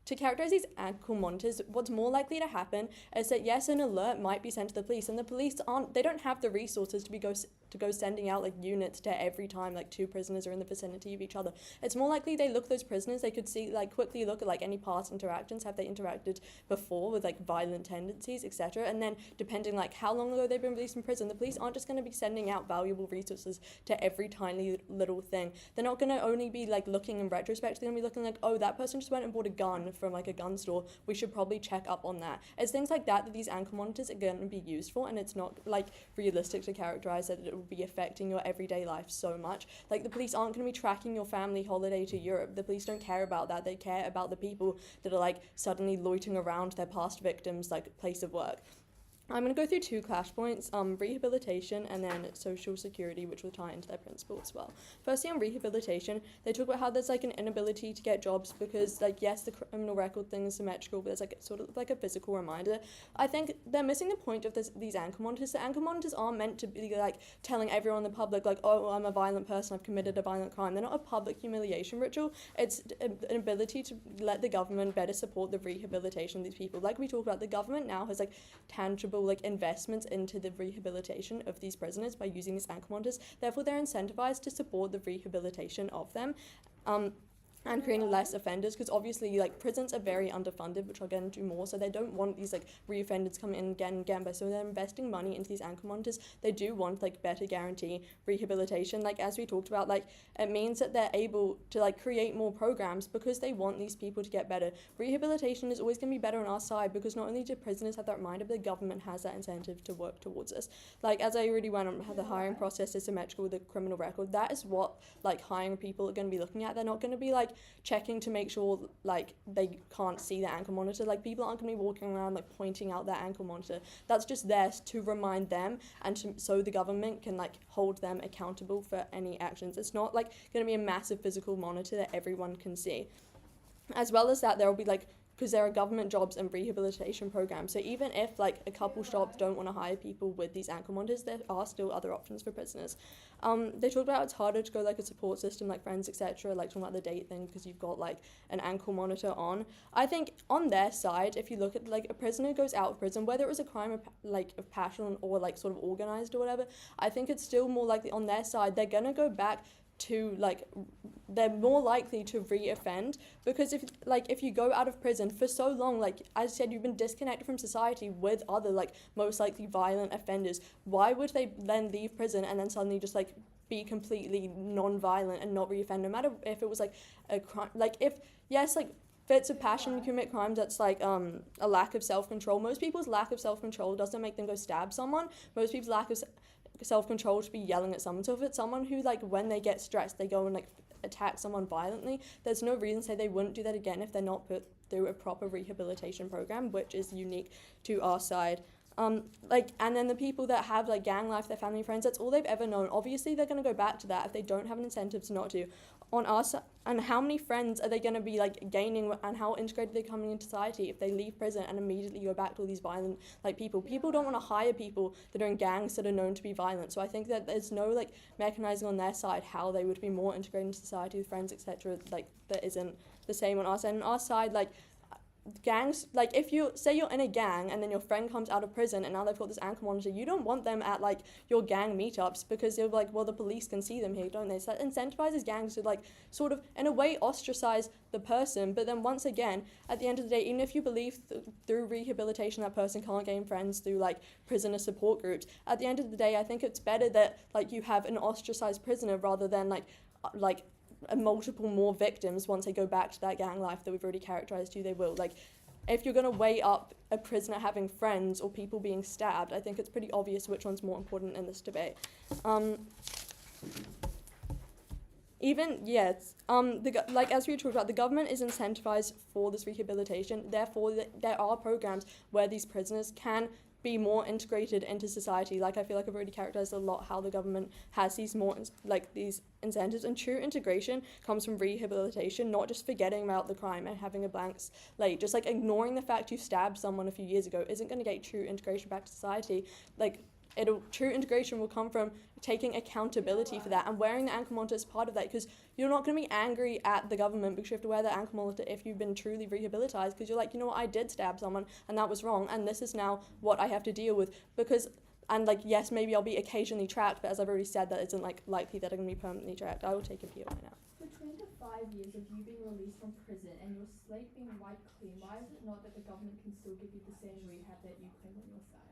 to characterize these ankle monitors, what's more likely to happen is that yes, an alert might be sent to the police, and the police they don't have the resources to go sending out like units to every time like two prisoners are in the vicinity of each other. It's more likely they look at those prisoners, they could see like quickly look at like any past interactions, have they interacted before with like violent tendencies, etc. And then depending like how long ago they've been released from prison, the police aren't just going to be sending out valuable resources to every tiny little thing. They're not going to only be like looking in retrospect, they're going to be looking like, oh, that person just went and bought a gun from like a gun store, we should probably check up on that. It's things like that these ankle monitors are going to be used for, and it's not like realistic to characterize that it will be affecting your everyday life so much. Like the police aren't going to be tracking your family holiday to Europe. The police don't care about that. They care about the people that are like suddenly loitering around their past victims like place of work. I'm going to go through two clash points, rehabilitation and then social security, which will tie into their principle as well. Firstly, on rehabilitation, they talk about how there's like an inability to get jobs because, like, yes, the criminal record thing is symmetrical, but there's like sort of like a physical reminder. I think they're missing the point of these ankle monitors. The ankle monitors aren't meant to be like telling everyone in the public, like, oh, I'm a violent person, I've committed a violent crime. They're not a public humiliation ritual. It's an ability to let the government better support the rehabilitation of these people. Like we talked about, the government now has like tangible like investments into the rehabilitation of these prisoners by using these ankle monitors. Therefore, they're incentivized to support the rehabilitation of them. And creating less offenders, because obviously like prisons are very underfunded, which I'll get into more, so they don't want these like reoffenders coming in again and again, but so they're investing money into these ankle monitors. They do want like better guarantee rehabilitation. Like as we talked about, like it means that they're able to like create more programs because they want these people to get better. Rehabilitation is always going to be better on our side because not only do prisoners have that reminder, but the government has that incentive to work towards this. Like as I already went on, how the hiring process is symmetrical with the criminal record. That is what like hiring people are going to be looking at. They're not going to be like checking to make sure like they can't see the ankle monitor. Like people aren't going to be walking around like pointing out their ankle monitor. That's just there to remind them and so the government can like hold them accountable for any actions. It's not like going to be a massive physical monitor that everyone can see. As well as that, there will be like, because there are government jobs and rehabilitation programs. So even if like a couple shops don't want to hire people with these ankle monitors, there are still other options for prisoners. They talk about it's harder to go like a support system like friends, etc. Like talking about the date thing because you've got like an ankle monitor on. I think on their side, if you look at like a prisoner goes out of prison, whether it was a crime of passion or like sort of organized or whatever, I think it's still more likely on their side they're gonna go back to like they're more likely to re-offend because if you go out of prison for so long, like as I said, you've been disconnected from society with other like most likely violent offenders. Why would they then leave prison and then suddenly just like be completely non-violent and not re-offend, no matter if it was like a crime? Like if yes, like fits of passion, you commit crimes, that's like a lack of self-control. Most people's lack of self-control doesn't make them go stab someone. Most people's lack of self-control to be yelling at someone. So if it's someone who like when they get stressed they go and like attack someone violently, there's no reason to say they wouldn't do that again if they're not put through a proper rehabilitation program, which is unique to our side. And then the people that have like gang life, their family, friends, that's all they've ever known. Obviously they're going to go back to that if they don't have an incentive to not to. On our side, and how many friends are they going to be like gaining, and how integrated they're coming into society if they leave prison and immediately go back to all these violent like people don't want to hire people that are in gangs that are known to be violent. So I think that there's no like mechanizing on their side how they would be more integrated into society with friends, etc. like that isn't the same on our side. On our side, like gangs, like if you say you're in a gang and then your friend comes out of prison and now they've got this ankle monitor, you don't want them at like your gang meetups because they're like, well, the police can see them here, don't they? So that incentivizes gangs to like sort of in a way ostracize the person. But then once again, at the end of the day, even if you believe through rehabilitation that person can't gain friends through like prisoner support groups, at the end of the day I think it's better that like you have an ostracized prisoner rather than like multiple more victims once they go back to that gang life that we've already characterized who they will. Like if you're going to weigh up a prisoner having friends or people being stabbed, I think it's pretty obvious which one's more important in this debate. As we talked about, the government is incentivized for this rehabilitation. Therefore, there are programs where these prisoners can be more integrated into society. Like I feel like I've already characterized a lot how the government has these more like these incentives, and true integration comes from rehabilitation, not just forgetting about the crime and having a blank slate. Just like ignoring the fact you stabbed someone a few years ago isn't going to get true integration back to society. Like true integration will come from taking accountability for that and wearing the ankle monitor is part of that, because you're not going to be angry at the government because you have to wear the ankle monitor if you've been truly rehabilitated, because you're like, you know what, I did stab someone and that was wrong and this is now what I have to deal with. Because, and like, yes, maybe I'll be occasionally tracked, but as I've already said, that isn't like likely that I'm going to be permanently tracked. I will take a PO right now. Between the 5 years of you being released from prison and your slate being wiped clean, why is it not that the government can still give you the same rehab that you claim on your side?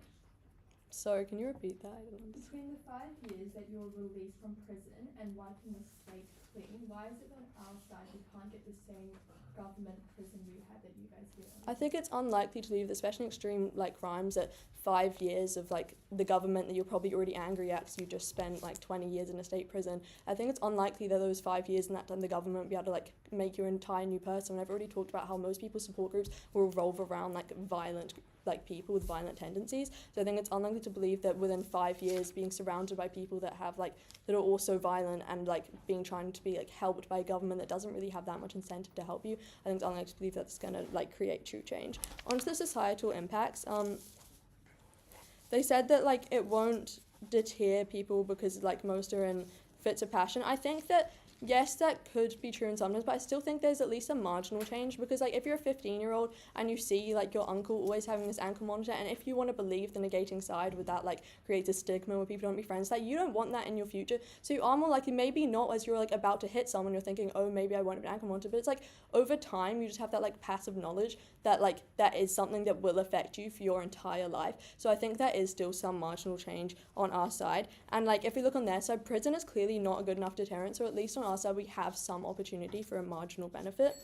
Sorry, can you repeat that? I don't understand. Between the 5 years that you're released from prison and wiping your slate clean, why is it on our side we can't get the same government prison rehab that you guys get? I think it's unlikely to leave, especially in extreme like crimes, at 5 years of like the government that you're probably already angry at because you just spent like 20 years in a state prison. I think it's unlikely that those 5 years in that time the government will be able to like make you an entire new person. I've already talked about how most people's support groups will revolve around like violent like people with violent tendencies. So I think it's unlikely to believe that within 5 years being surrounded by people that have like that are also violent and like being trying to be like helped by a government that doesn't really have that much incentive to help you, I think it's unlikely to believe that's gonna like create true change. Onto the societal impacts, they said that like it won't deter people because like most are in fits of passion. I think that yes, that could be true in some times, but I still think there's at least a marginal change, because like if you're a 15-year-old and you see like your uncle always having this ankle monitor, and if you want to believe the negating side with that like creates a stigma where people don't be friends, like you don't want that in your future. So you are more likely, maybe not as you're like about to hit someone, you're thinking, oh, maybe I won't have an ankle monitor, but it's like over time you just have that like passive knowledge that like that is something that will affect you for your entire life. So I think that is still some marginal change on our side. And like if we look on their side, prison is clearly not a good enough deterrent, so at least on our side we have some opportunity for a marginal benefit.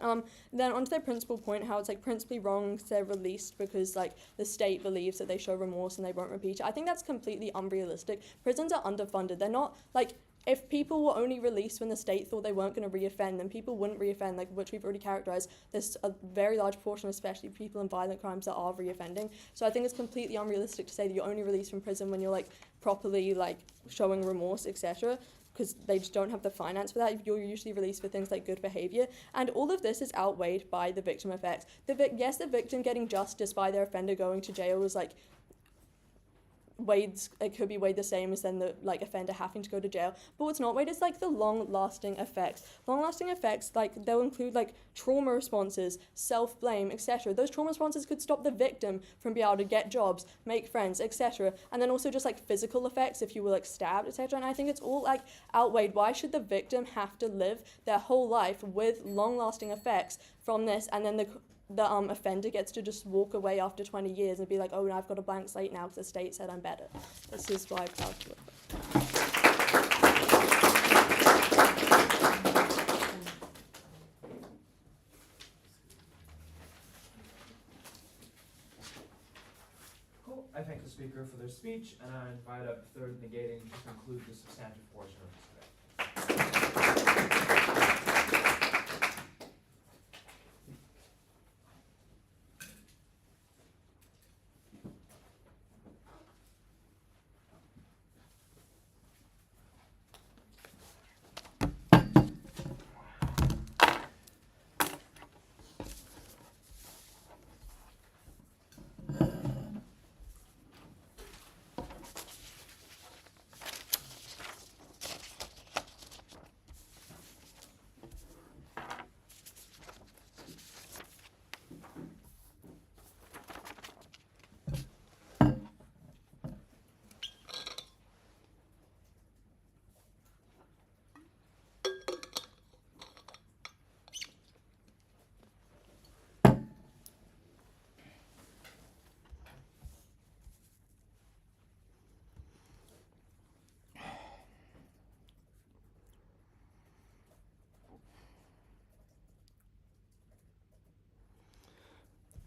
Then onto their principal point, how it's like principally wrong they're released because like the state believes that they show remorse and they won't repeat it. I think that's completely unrealistic. Prisons are underfunded. They're not like, if people were only released when the state thought they weren't going to reoffend, then people wouldn't reoffend, like which we've already characterized. There's a very large portion, especially people in violent crimes, that are reoffending. So I think it's completely unrealistic to say that you're only released from prison when you're like properly like showing remorse, etc., because they just don't have the finance for that. You're usually released for things like good behaviour. And all of this is outweighed by the victim effects. Yes, the victim getting justice by their offender going to jail is like it could be weighed the same as then the like offender having to go to jail, but what's not weighed is like the long-lasting effects. Long-lasting effects, like they'll include like trauma responses, self-blame, etc. Those trauma responses could stop the victim from being able to get jobs, make friends, etc. And then also just like physical effects if you were like stabbed, etc. And I think it's all like outweighed. Why should the victim have to live their whole life with long-lasting effects from this, and then the offender gets to just walk away after 20 years and be like, oh, no, I've got a blank slate now because the state said I'm better. This is why I'm proud to look at. Cool. I thank the speaker for their speech, and I invite up third negating to conclude the substantive portion of this debate.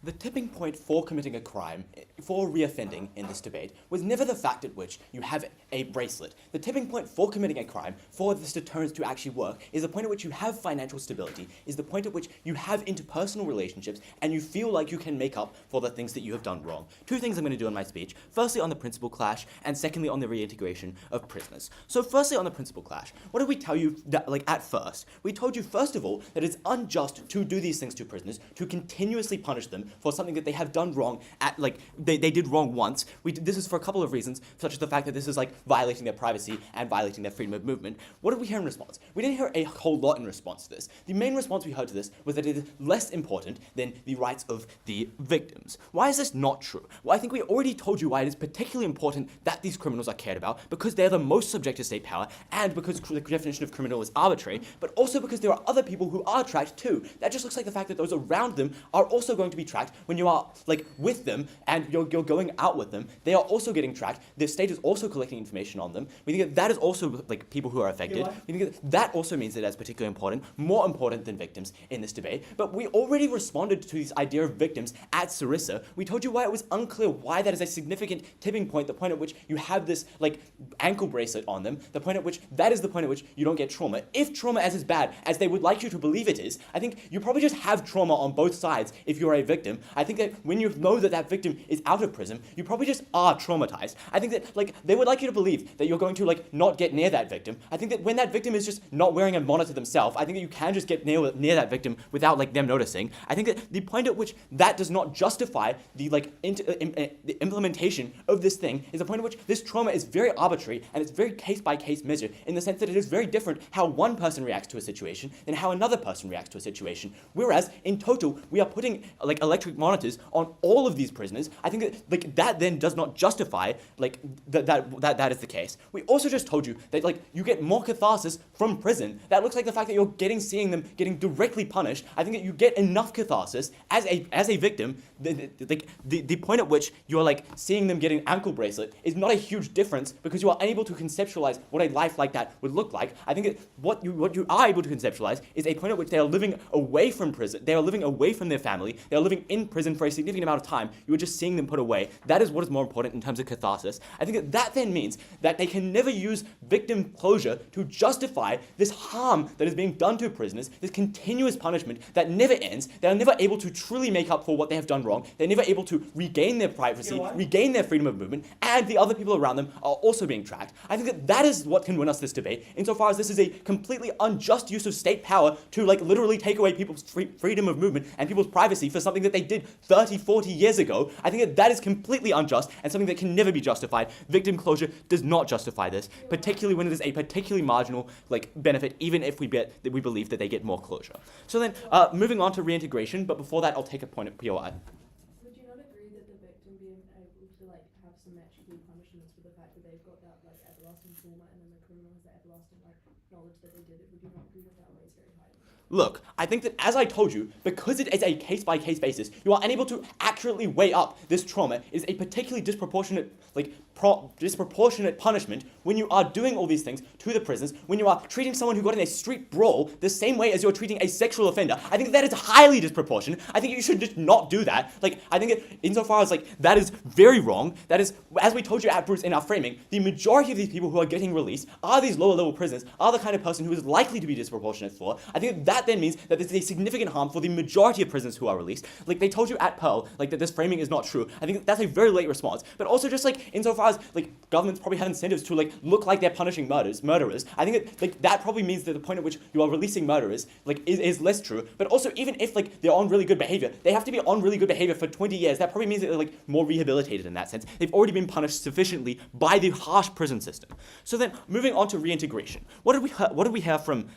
The tipping point for committing a crime, for reoffending in this debate, was never the fact at which you have a bracelet. The tipping point for committing a crime, for this deterrence to actually work, is the point at which you have financial stability, is the point at which you have interpersonal relationships, and you feel like you can make up for the things that you have done wrong. Two things I'm going to do in my speech. Firstly, on the principal clash, and secondly, on the reintegration of prisoners. So firstly, on the principal clash, what did we tell you at first? We told you, first of all, that it's unjust to do these things to prisoners, to continuously punish them for something that they have done wrong at like they did wrong once. This is for a couple of reasons, such as the fact that this is like violating their privacy and violating their freedom of movement. What did we hear in response? We didn't hear a whole lot in response to this. The main response we heard to this was that it is less important than the rights of the victims. Why is this not true? Well, I think we already told you why it is particularly important that these criminals are cared about, because they're the most subject to state power, and because the definition of criminal is arbitrary, but also because there are other people who are tracked too. That just looks like the fact that those around them are also going to be tracked when you are like with them and you're going out with them. They are also getting tracked. The state is also collecting information on them. We think that is also like people who are affected. We think that also means that that's particularly important, more important than victims in this debate. But we already responded to this idea of victims at Sarissa. We told you why it was unclear why that is a significant tipping point, the point at which you have this like ankle bracelet on them, the point at which that is the point at which you don't get trauma. If trauma is as bad as they would like you to believe it is, I think you probably just have trauma on both sides if you're a victim. I think that when you know that that victim is out of prison, you probably just are traumatized. I think that like they would like you to believe that you're going to like not get near that victim. I think that when that victim is just not wearing a monitor themselves, I think that you can just get near that victim without like them noticing. I think that the point at which that does not justify the like the implementation of this thing is the point at which this trauma is very arbitrary and it's very case by case measure, in the sense that it is very different how one person reacts to a situation than how another person reacts to a situation. Whereas in total we are putting like electric monitors on all of these prisoners. I think that like that then does not justify like that is the case. We also just told you that like you get more catharsis from prison. That looks like the fact that you're seeing them getting directly punished. I think that you get enough catharsis as a victim. The point at which you're like seeing them getting ankle bracelet is not a huge difference, because you are able to conceptualize what a life like that would look like. I think that what you are able to conceptualize is a point at which they are living away from prison. They are living away from their family. They are living in prison for a significant amount of time. You are just seeing them put away. That is what is more important in terms of catharsis. I think that then means that they can never use victim closure to justify this harm that is being done to prisoners, this continuous punishment that never ends. They are never able to truly make up for what they have done wrong. They're never able to regain their privacy, regain their freedom of movement, and the other people around them are also being tracked. I think that is what can win us this debate, insofar as this is a completely unjust use of state power to like literally take away people's freedom of movement and people's privacy for something that they did 30, 40 years ago. I think that is completely unjust and something that can never be justified. Victim closure does not justify this, particularly when it is a particularly marginal like benefit, even if we believe that they get more closure. So then, moving on to reintegration, but before that, I'll take a point at POI. Would you not agree that the victim being able to like have symmetrical punishments for the fact that they've got that like everlasting trauma, and then the criminal has that everlasting like knowledge that they did it? Would you not agree that that weighs very high? Look, I think that, as I told you, because it is a case-by-case basis, you are unable to accurately weigh up this trauma. It is a particularly disproportionate punishment when you are doing all these things to the prisoners, when you are treating someone who got in a street brawl the same way as you're treating a sexual offender. I think that is highly disproportionate. I think you should just not do that. Like, I think insofar as, like, that is very wrong. That is, as we told you at Bruce in our framing, the majority of these people who are getting released are these lower-level prisoners, are the kind of person who is likely to be disproportionate for. I think that then means that there's a significant harm for the majority of prisoners who are released. Like, they told you at Pearl, like, that this framing is not true. I think that's a very late response. But also just, like, insofar as, like, governments probably have incentives to, like, look like they're punishing murderers, I think that, like, that probably means that the point at which you are releasing murderers, like, is less true. But also, even if, like, they're on really good behavior, they have to be on really good behavior for 20 years. That probably means that they're, like, more rehabilitated in that sense. They've already been punished sufficiently by the harsh prison system. So then, moving on to reintegration. What did we hear from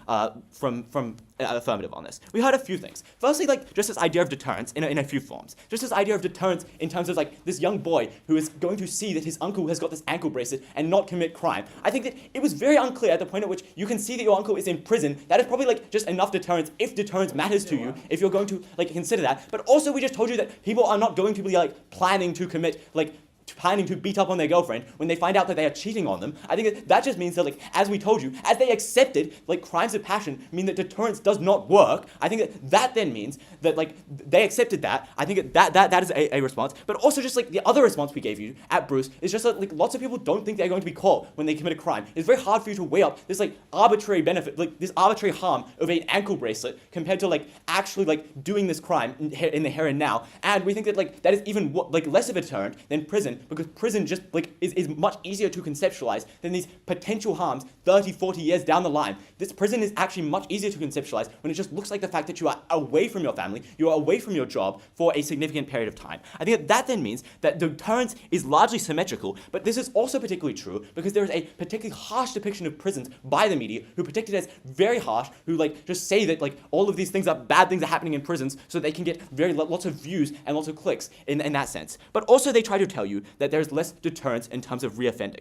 affirmative on this? We heard a few things. Firstly, like, just this idea of deterrence in a few forms. Just this idea of deterrence in terms of, like, this young boy who is going to see that his uncle has got this ankle bracelet and not commit crime. I think that it was very unclear at the point at which you can see that your uncle is in prison. That is probably, like, just enough deterrence, if deterrence matters to you, if you're going to, like, consider that. But also, we just told you that people are not going to be, like, planning to beat up on their girlfriend when they find out that they are cheating on them. I think that just means that, like, as we told you, as they accepted, like, crimes of passion mean that deterrence does not work. I think that then means that, like, they accepted that. I think that is a response. But also just, like, the other response we gave you at Bruce is just that, like, lots of people don't think they're going to be caught when they commit a crime. It's very hard for you to weigh up this, like, arbitrary benefit, like, this arbitrary harm of an ankle bracelet compared to, like, actually, like, doing this crime in the here and now. And we think that, like, that is even, like, less of a deterrent than prison, prison because prison just like is much easier to conceptualize than these potential harms 30, 40 years down the line. This prison is actually much easier to conceptualize when it just looks like the fact that you are away from your family, you are away from your job for a significant period of time. I think that then means that deterrence is largely symmetrical, but this is also particularly true because there is a particularly harsh depiction of prisons by the media who predict it as very harsh, who like just say that like all of these things are bad things are happening in prisons so they can get lots of views and lots of clicks in that sense. But also they try to tell you that there's less deterrence in terms of reoffending.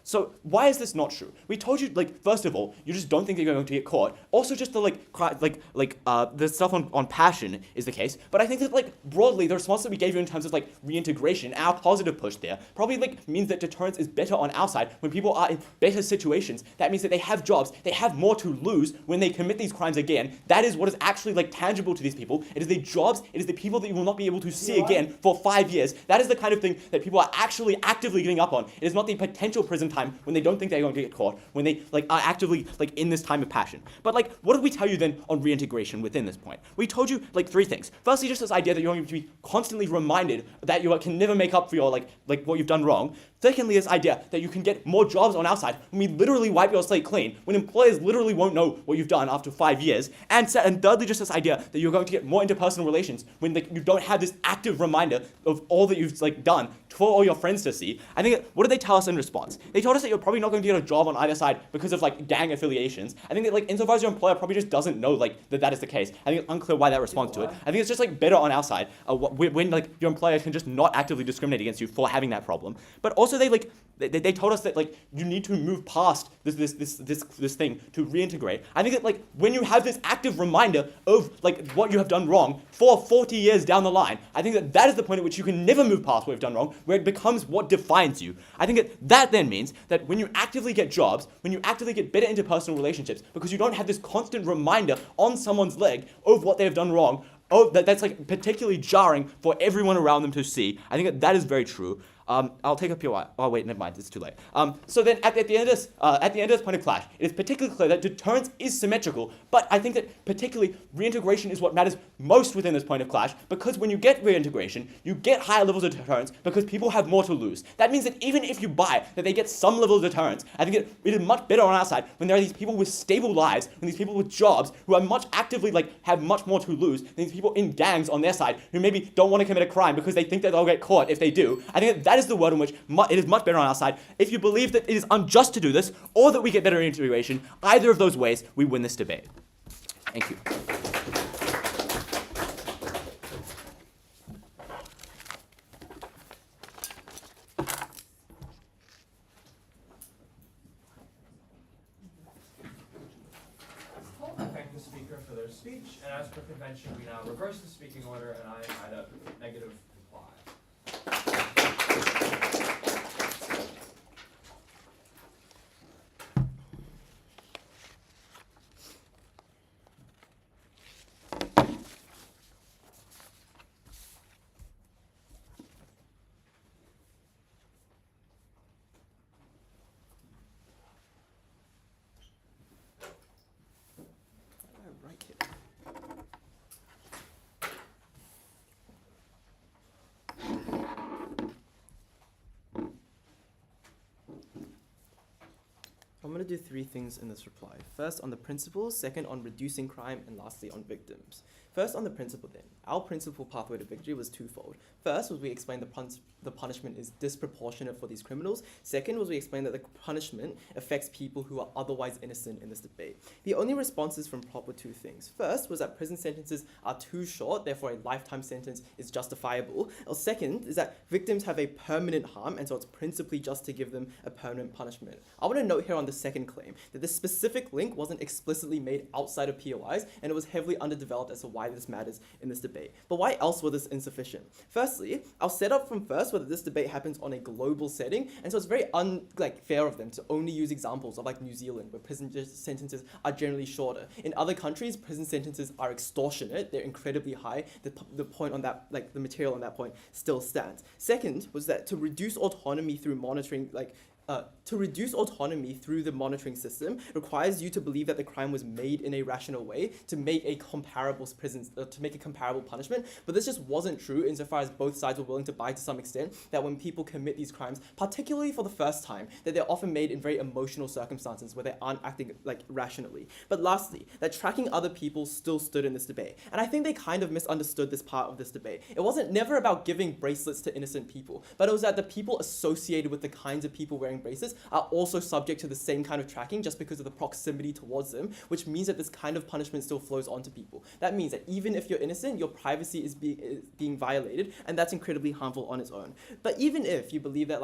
So why is this not true? We told you, like, first of all, you just don't think you're going to get caught. Also, just the the stuff on passion is the case. But I think that like broadly, the response that we gave you in terms of like reintegration, our positive push there, probably like means that deterrence is better on our side when people are in better situations. That means that they have jobs, they have more to lose when they commit these crimes again. That is what is actually like tangible to these people. It is the jobs, it is the people that you will not be able to see again for 5 years. That is the kind of thing that people are actually actively giving up on. It is not the potential prison time when they don't think they're going to get caught, when they like are actively like in this time of passion. But like, what did we tell you then on reintegration within this point? We told you like 3 things. Firstly, just this idea that you're going to be constantly reminded that you can never make up for your like what you've done wrong. Secondly, this idea that you can get more jobs on our side when we literally wipe your slate clean, when employers literally won't know what you've done after 5 years. And thirdly, just this idea that you're going to get more interpersonal relations when like you don't have this active reminder of all that you've like done for all your friends to see. I think what did they tell us in response? They told us that you're probably not going to get a job on either side because of like gang affiliations. I think that like insofar as your employer probably just doesn't know like that is the case. I think it's unclear why that responds to it. I think it's just like better on our side when like your employer can just not actively discriminate against you for having that problem. But also they told us that like you need to move past this thing to reintegrate. I think that like when you have this active reminder of like what you have done wrong for 40 years down the line, I think that is the point at which you can never move past what you've done wrong, where it becomes what defines you. I think that then means that when you actively get jobs, when you actively get better interpersonal relationships, because you don't have this constant reminder on someone's leg of what they have done wrong, that's like particularly jarring for everyone around them to see. I think that is very true. I'll take up your while. Oh wait, never mind. It's too late. So then, at the end of this point of clash, it is particularly clear that deterrence is symmetrical. But I think that particularly reintegration is what matters most within this point of clash, because when you get reintegration, you get higher levels of deterrence because people have more to lose. That means that even if you buy that they get some level of deterrence, I think it is much better on our side when there are these people with stable lives, when these people with jobs who are much actively like have much more to lose than these people in gangs on their side who maybe don't want to commit a crime because they think that they'll get caught if they do. I think that is the world in which it is much better on our side. If you believe that it is unjust to do this, or that we get better integration, either of those ways, we win this debate. Thank you. I thank the speaker for their speech, and as per convention, we now reverse the speaking order, and I had a negative reply. I'm going to do 3 things in this reply. First on the principles, second on reducing crime, and lastly on victims. First on the principle then. Our principal pathway to victory was twofold. First was we explained the punishment is disproportionate for these criminals. Second was we explained that the punishment affects people who are otherwise innocent in this debate. The only responses from Prop were 2 things. First was that prison sentences are too short, therefore a lifetime sentence is justifiable. Or second is that victims have a permanent harm, and so it's principally just to give them a permanent punishment. I want to note here on the second claim that this specific link wasn't explicitly made outside of POIs, and it was heavily underdeveloped as to why this matters in this debate. But why else was this insufficient? Firstly, I'll set up from first whether this debate happens on a global setting, and so it's very fair of them to only use examples of like New Zealand, where prison sentences are generally shorter. In other countries, prison sentences are extortionate, they're incredibly high. The point on that, like the material on that point still stands. Second was that to reduce autonomy through monitoring, to reduce autonomy through the monitoring system requires you to believe that the crime was made in a rational way to make a comparable punishment. But this just wasn't true insofar as both sides were willing to buy to some extent that when people commit these crimes, particularly for the first time, that they're often made in very emotional circumstances where they aren't acting like rationally. But lastly, that tracking other people still stood in this debate. And I think they kind of misunderstood this part of this debate. It wasn't never about giving bracelets to innocent people, but it was that the people associated with the kinds of people wearing bracelets are also subject to the same kind of tracking just because of the proximity towards them, which means that this kind of punishment still flows onto people. That means that even if you're innocent, your privacy is being violated, and that's incredibly harmful on its own. But even if you believe that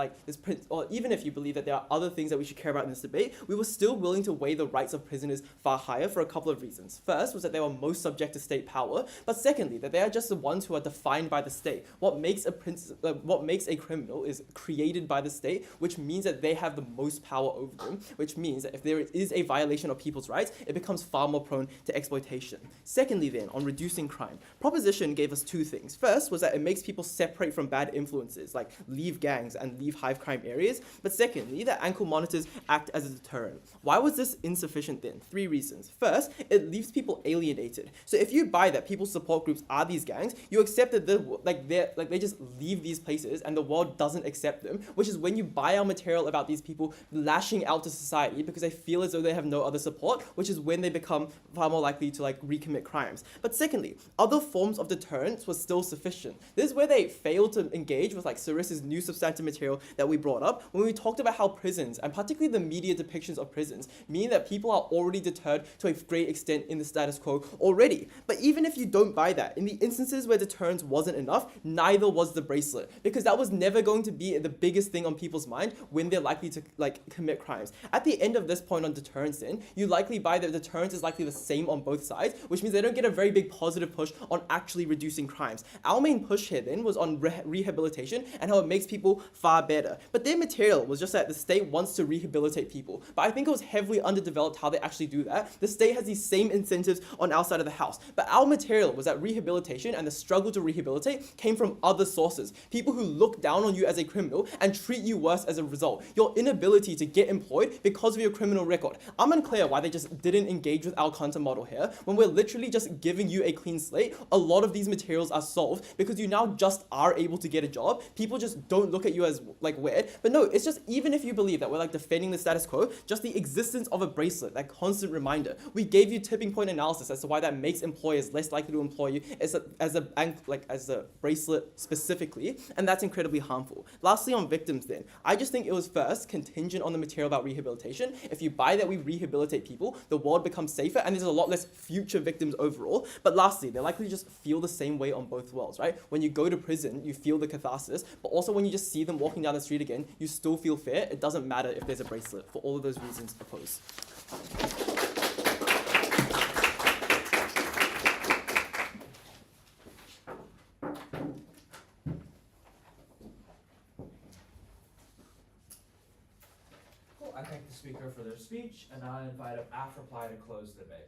even if you believe that there are other things that we should care about in this debate, we were still willing to weigh the rights of prisoners far higher for a couple of reasons. First was that they were most subject to state power, but secondly, that they are just the ones who are defined by the state. What makes a criminal is created by the state, which means that they have the most power over them, which means that if there is a violation of people's rights, it becomes far more prone to exploitation. Secondly then, on reducing crime, Proposition gave us two things. First was that it makes people separate from bad influences, like leave gangs and leave high crime areas, but secondly, that ankle monitors act as a deterrent. Why was this insufficient then? Three reasons. First, it leaves people alienated. So if you buy that people's support groups are these gangs, you accept that they just leave these places and the world doesn't accept them, which is when you buy our material about these people lashing out to society because they feel as though they have no other support, which is when they become far more likely to recommit crimes. But secondly, other forms of deterrence was still sufficient. This is where they failed to engage with Sarissa's new substantive material that we brought up when we talked about how prisons, and particularly the media depictions of prisons, mean that people are already deterred to a great extent in the status quo already. But even if you don't buy that, in the instances where deterrence wasn't enough, neither was the bracelet, because that was never going to be the biggest thing on people's mind when they're likely to commit crimes. At the end of this point on deterrence then, you likely buy that deterrence is likely the same on both sides, which means they don't get a very big positive push on actually reducing crimes. Our main push here then was on rehabilitation and how it makes people far better. But their material was just that the state wants to rehabilitate people. But I think it was heavily underdeveloped how they actually do that. The state has these same incentives on our side of the house. But our material was that rehabilitation and the struggle to rehabilitate came from other sources. People who look down on you as a criminal and treat you worse as a result. Your inability to get employed because of your criminal record. I'm unclear why they just didn't engage with our content model here when we're literally just giving you a clean slate. A lot of these materials are solved because you now just are able to get a job. People just don't look at you as weird. But no, it's just even if you believe that we're defending the status quo, just the existence of a bracelet, that constant reminder. We gave you tipping point analysis as to why that makes employers less likely to employ you as a bracelet specifically, and that's incredibly harmful. Lastly, on victims then, I just think it was first contingent on the material about rehabilitation. If you buy that we rehabilitate people, the world becomes safer and there's a lot less future victims overall. But lastly, they're likely to just feel the same way on both worlds, right? When you go to prison, you feel the catharsis, but also when you just see them walking down the street again, you still feel fear. It doesn't matter if there's a bracelet. For all of those reasons, oppose. Cool. I thank the speaker for their speech, and now I invite up AF reply to close the debate.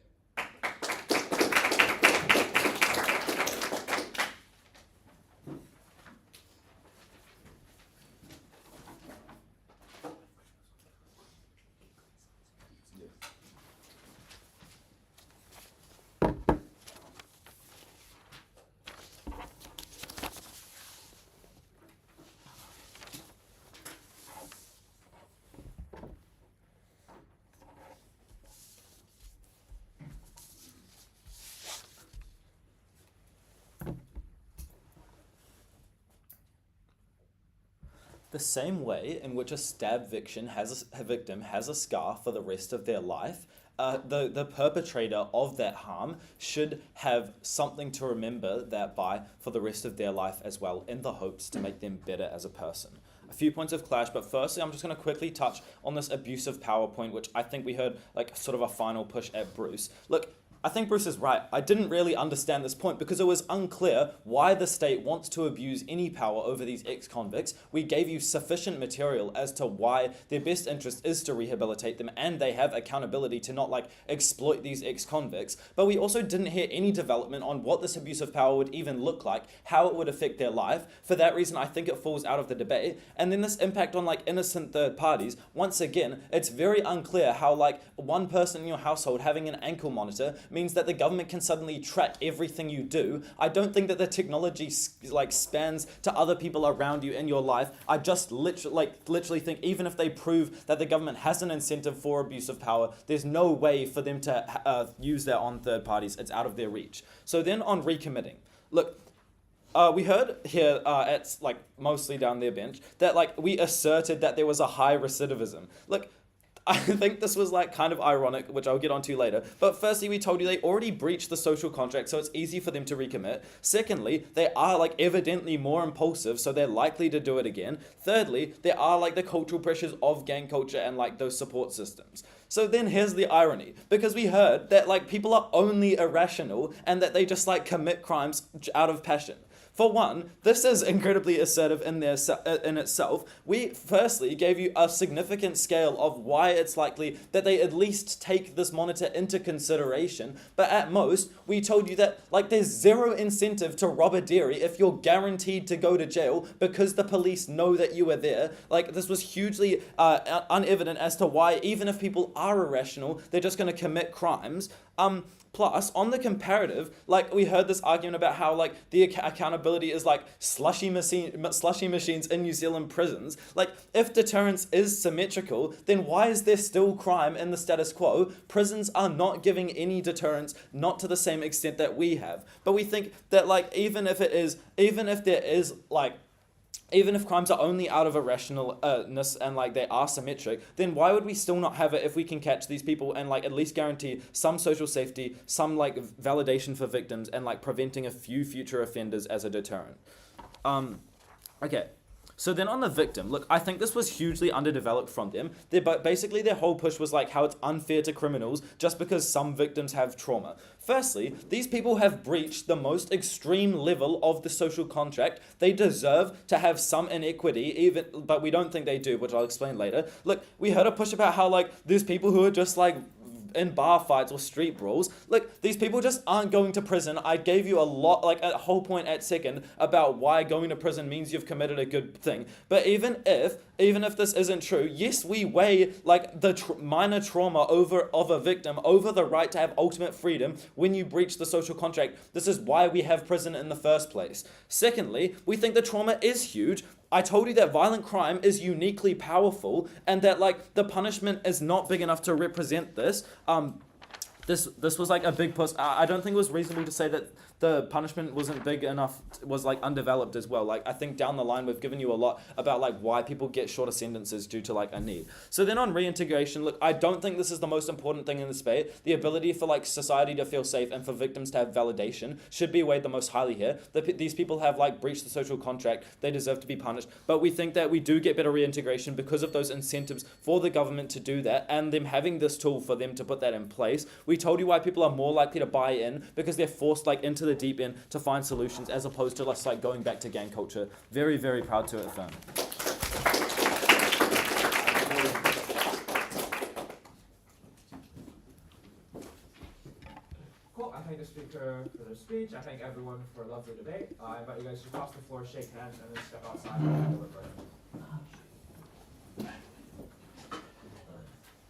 The same way in which a stab victim has a scar for the rest of their life, the perpetrator of that harm should have something to remember that by for the rest of their life as well, in the hopes to make them better as a person. A few points of clash, but firstly, I'm just going to quickly touch on this abuse of power point, which I think we heard sort of a final push at Bruce. Look, I think Bruce is right. I didn't really understand this point because it was unclear why the state wants to abuse any power over these ex-convicts. We gave you sufficient material as to why their best interest is to rehabilitate them and they have accountability to not like exploit these ex-convicts. But we also didn't hear any development on what this abuse of power would even look like, how it would affect their life. For that reason, I think it falls out of the debate. And then this impact on like innocent third parties, once again, it's very unclear how like one person in your household having an ankle monitor means that the government can suddenly track everything you do. I don't think that the technology like spans to other people around you in your life. I just literally think even if they prove that the government has an incentive for abuse of power, there's no way for them to use that on third parties. It's out of their reach. So then on recommitting, look, we heard here at like mostly down their bench that like we asserted that there was a high recidivism. Look, I think this was like kind of ironic, which I'll get onto later. But firstly, we told you they already breached the social contract, so it's easy for them to recommit. Secondly, they are like evidently more impulsive, so they're likely to do it again. Thirdly, there are like the cultural pressures of gang culture and like those support systems. So then here's the irony, because we heard that like people are only irrational and that they just like commit crimes out of passion. For one, this is incredibly assertive in itself. We firstly gave you a significant scale of why it's likely that they at least take this monitor into consideration, but at most, we told you that like there's zero incentive to rob a dairy if you're guaranteed to go to jail because the police know that you were there. Like this was hugely unevident as to why even if people are irrational, they're just going to commit crimes. Plus, on the comparative, like we heard this argument about how like the accountability is like slushy machines in New Zealand prisons. Like if deterrence is symmetrical, then why is there still crime in the status quo? Prisons are not giving any deterrence, not to the same extent that we have. But we think that like even if crimes are only out of irrationalness and like they are symmetric, then why would we still not have it if we can catch these people and like at least guarantee some social safety, some like validation for victims and like preventing a few future offenders as a deterrent? Okay. So then on the victim, look, I think this was hugely underdeveloped from them. But basically their whole push was like how it's unfair to criminals just because some victims have trauma. Firstly, these people have breached the most extreme level of the social contract. They deserve to have some inequity, but we don't think they do, which I'll explain later. Look, we heard a push about how like there's people who are just like in bar fights or street brawls. Like these people just aren't going to prison. I gave you a whole point at second about why going to prison means you've committed a good thing. But even if this isn't true, yes, we weigh like the minor trauma of a victim over the right to have ultimate freedom when you breach the social contract. This is why we have prison in the first place. Secondly, we think the trauma is huge. I told you that violent crime is uniquely powerful and that like the punishment is not big enough to represent this. This was like a big push. I don't think it was reasonable to say that the punishment wasn't big enough, was like undeveloped as well. Like I think down the line we've given you a lot about like why people get shorter sentences due to like a need. So then on reintegration, look, I don't think this is the most important thing in this debate. The ability for like society to feel safe and for victims to have validation should be weighed the most highly here. These people have like breached the social contract. They deserve to be punished. But we think that we do get better reintegration because of those incentives for the government to do that and them having this tool for them to put that in place. We told you why people are more likely to buy in because they're forced like into the deep end to find solutions as opposed to just like going back to gang culture. Very, very proud to affirm. Cool. I thank the speaker for their speech. I thank everyone for a lovely debate. I invite you guys to cross the floor, shake hands, and then step outside and deliberate.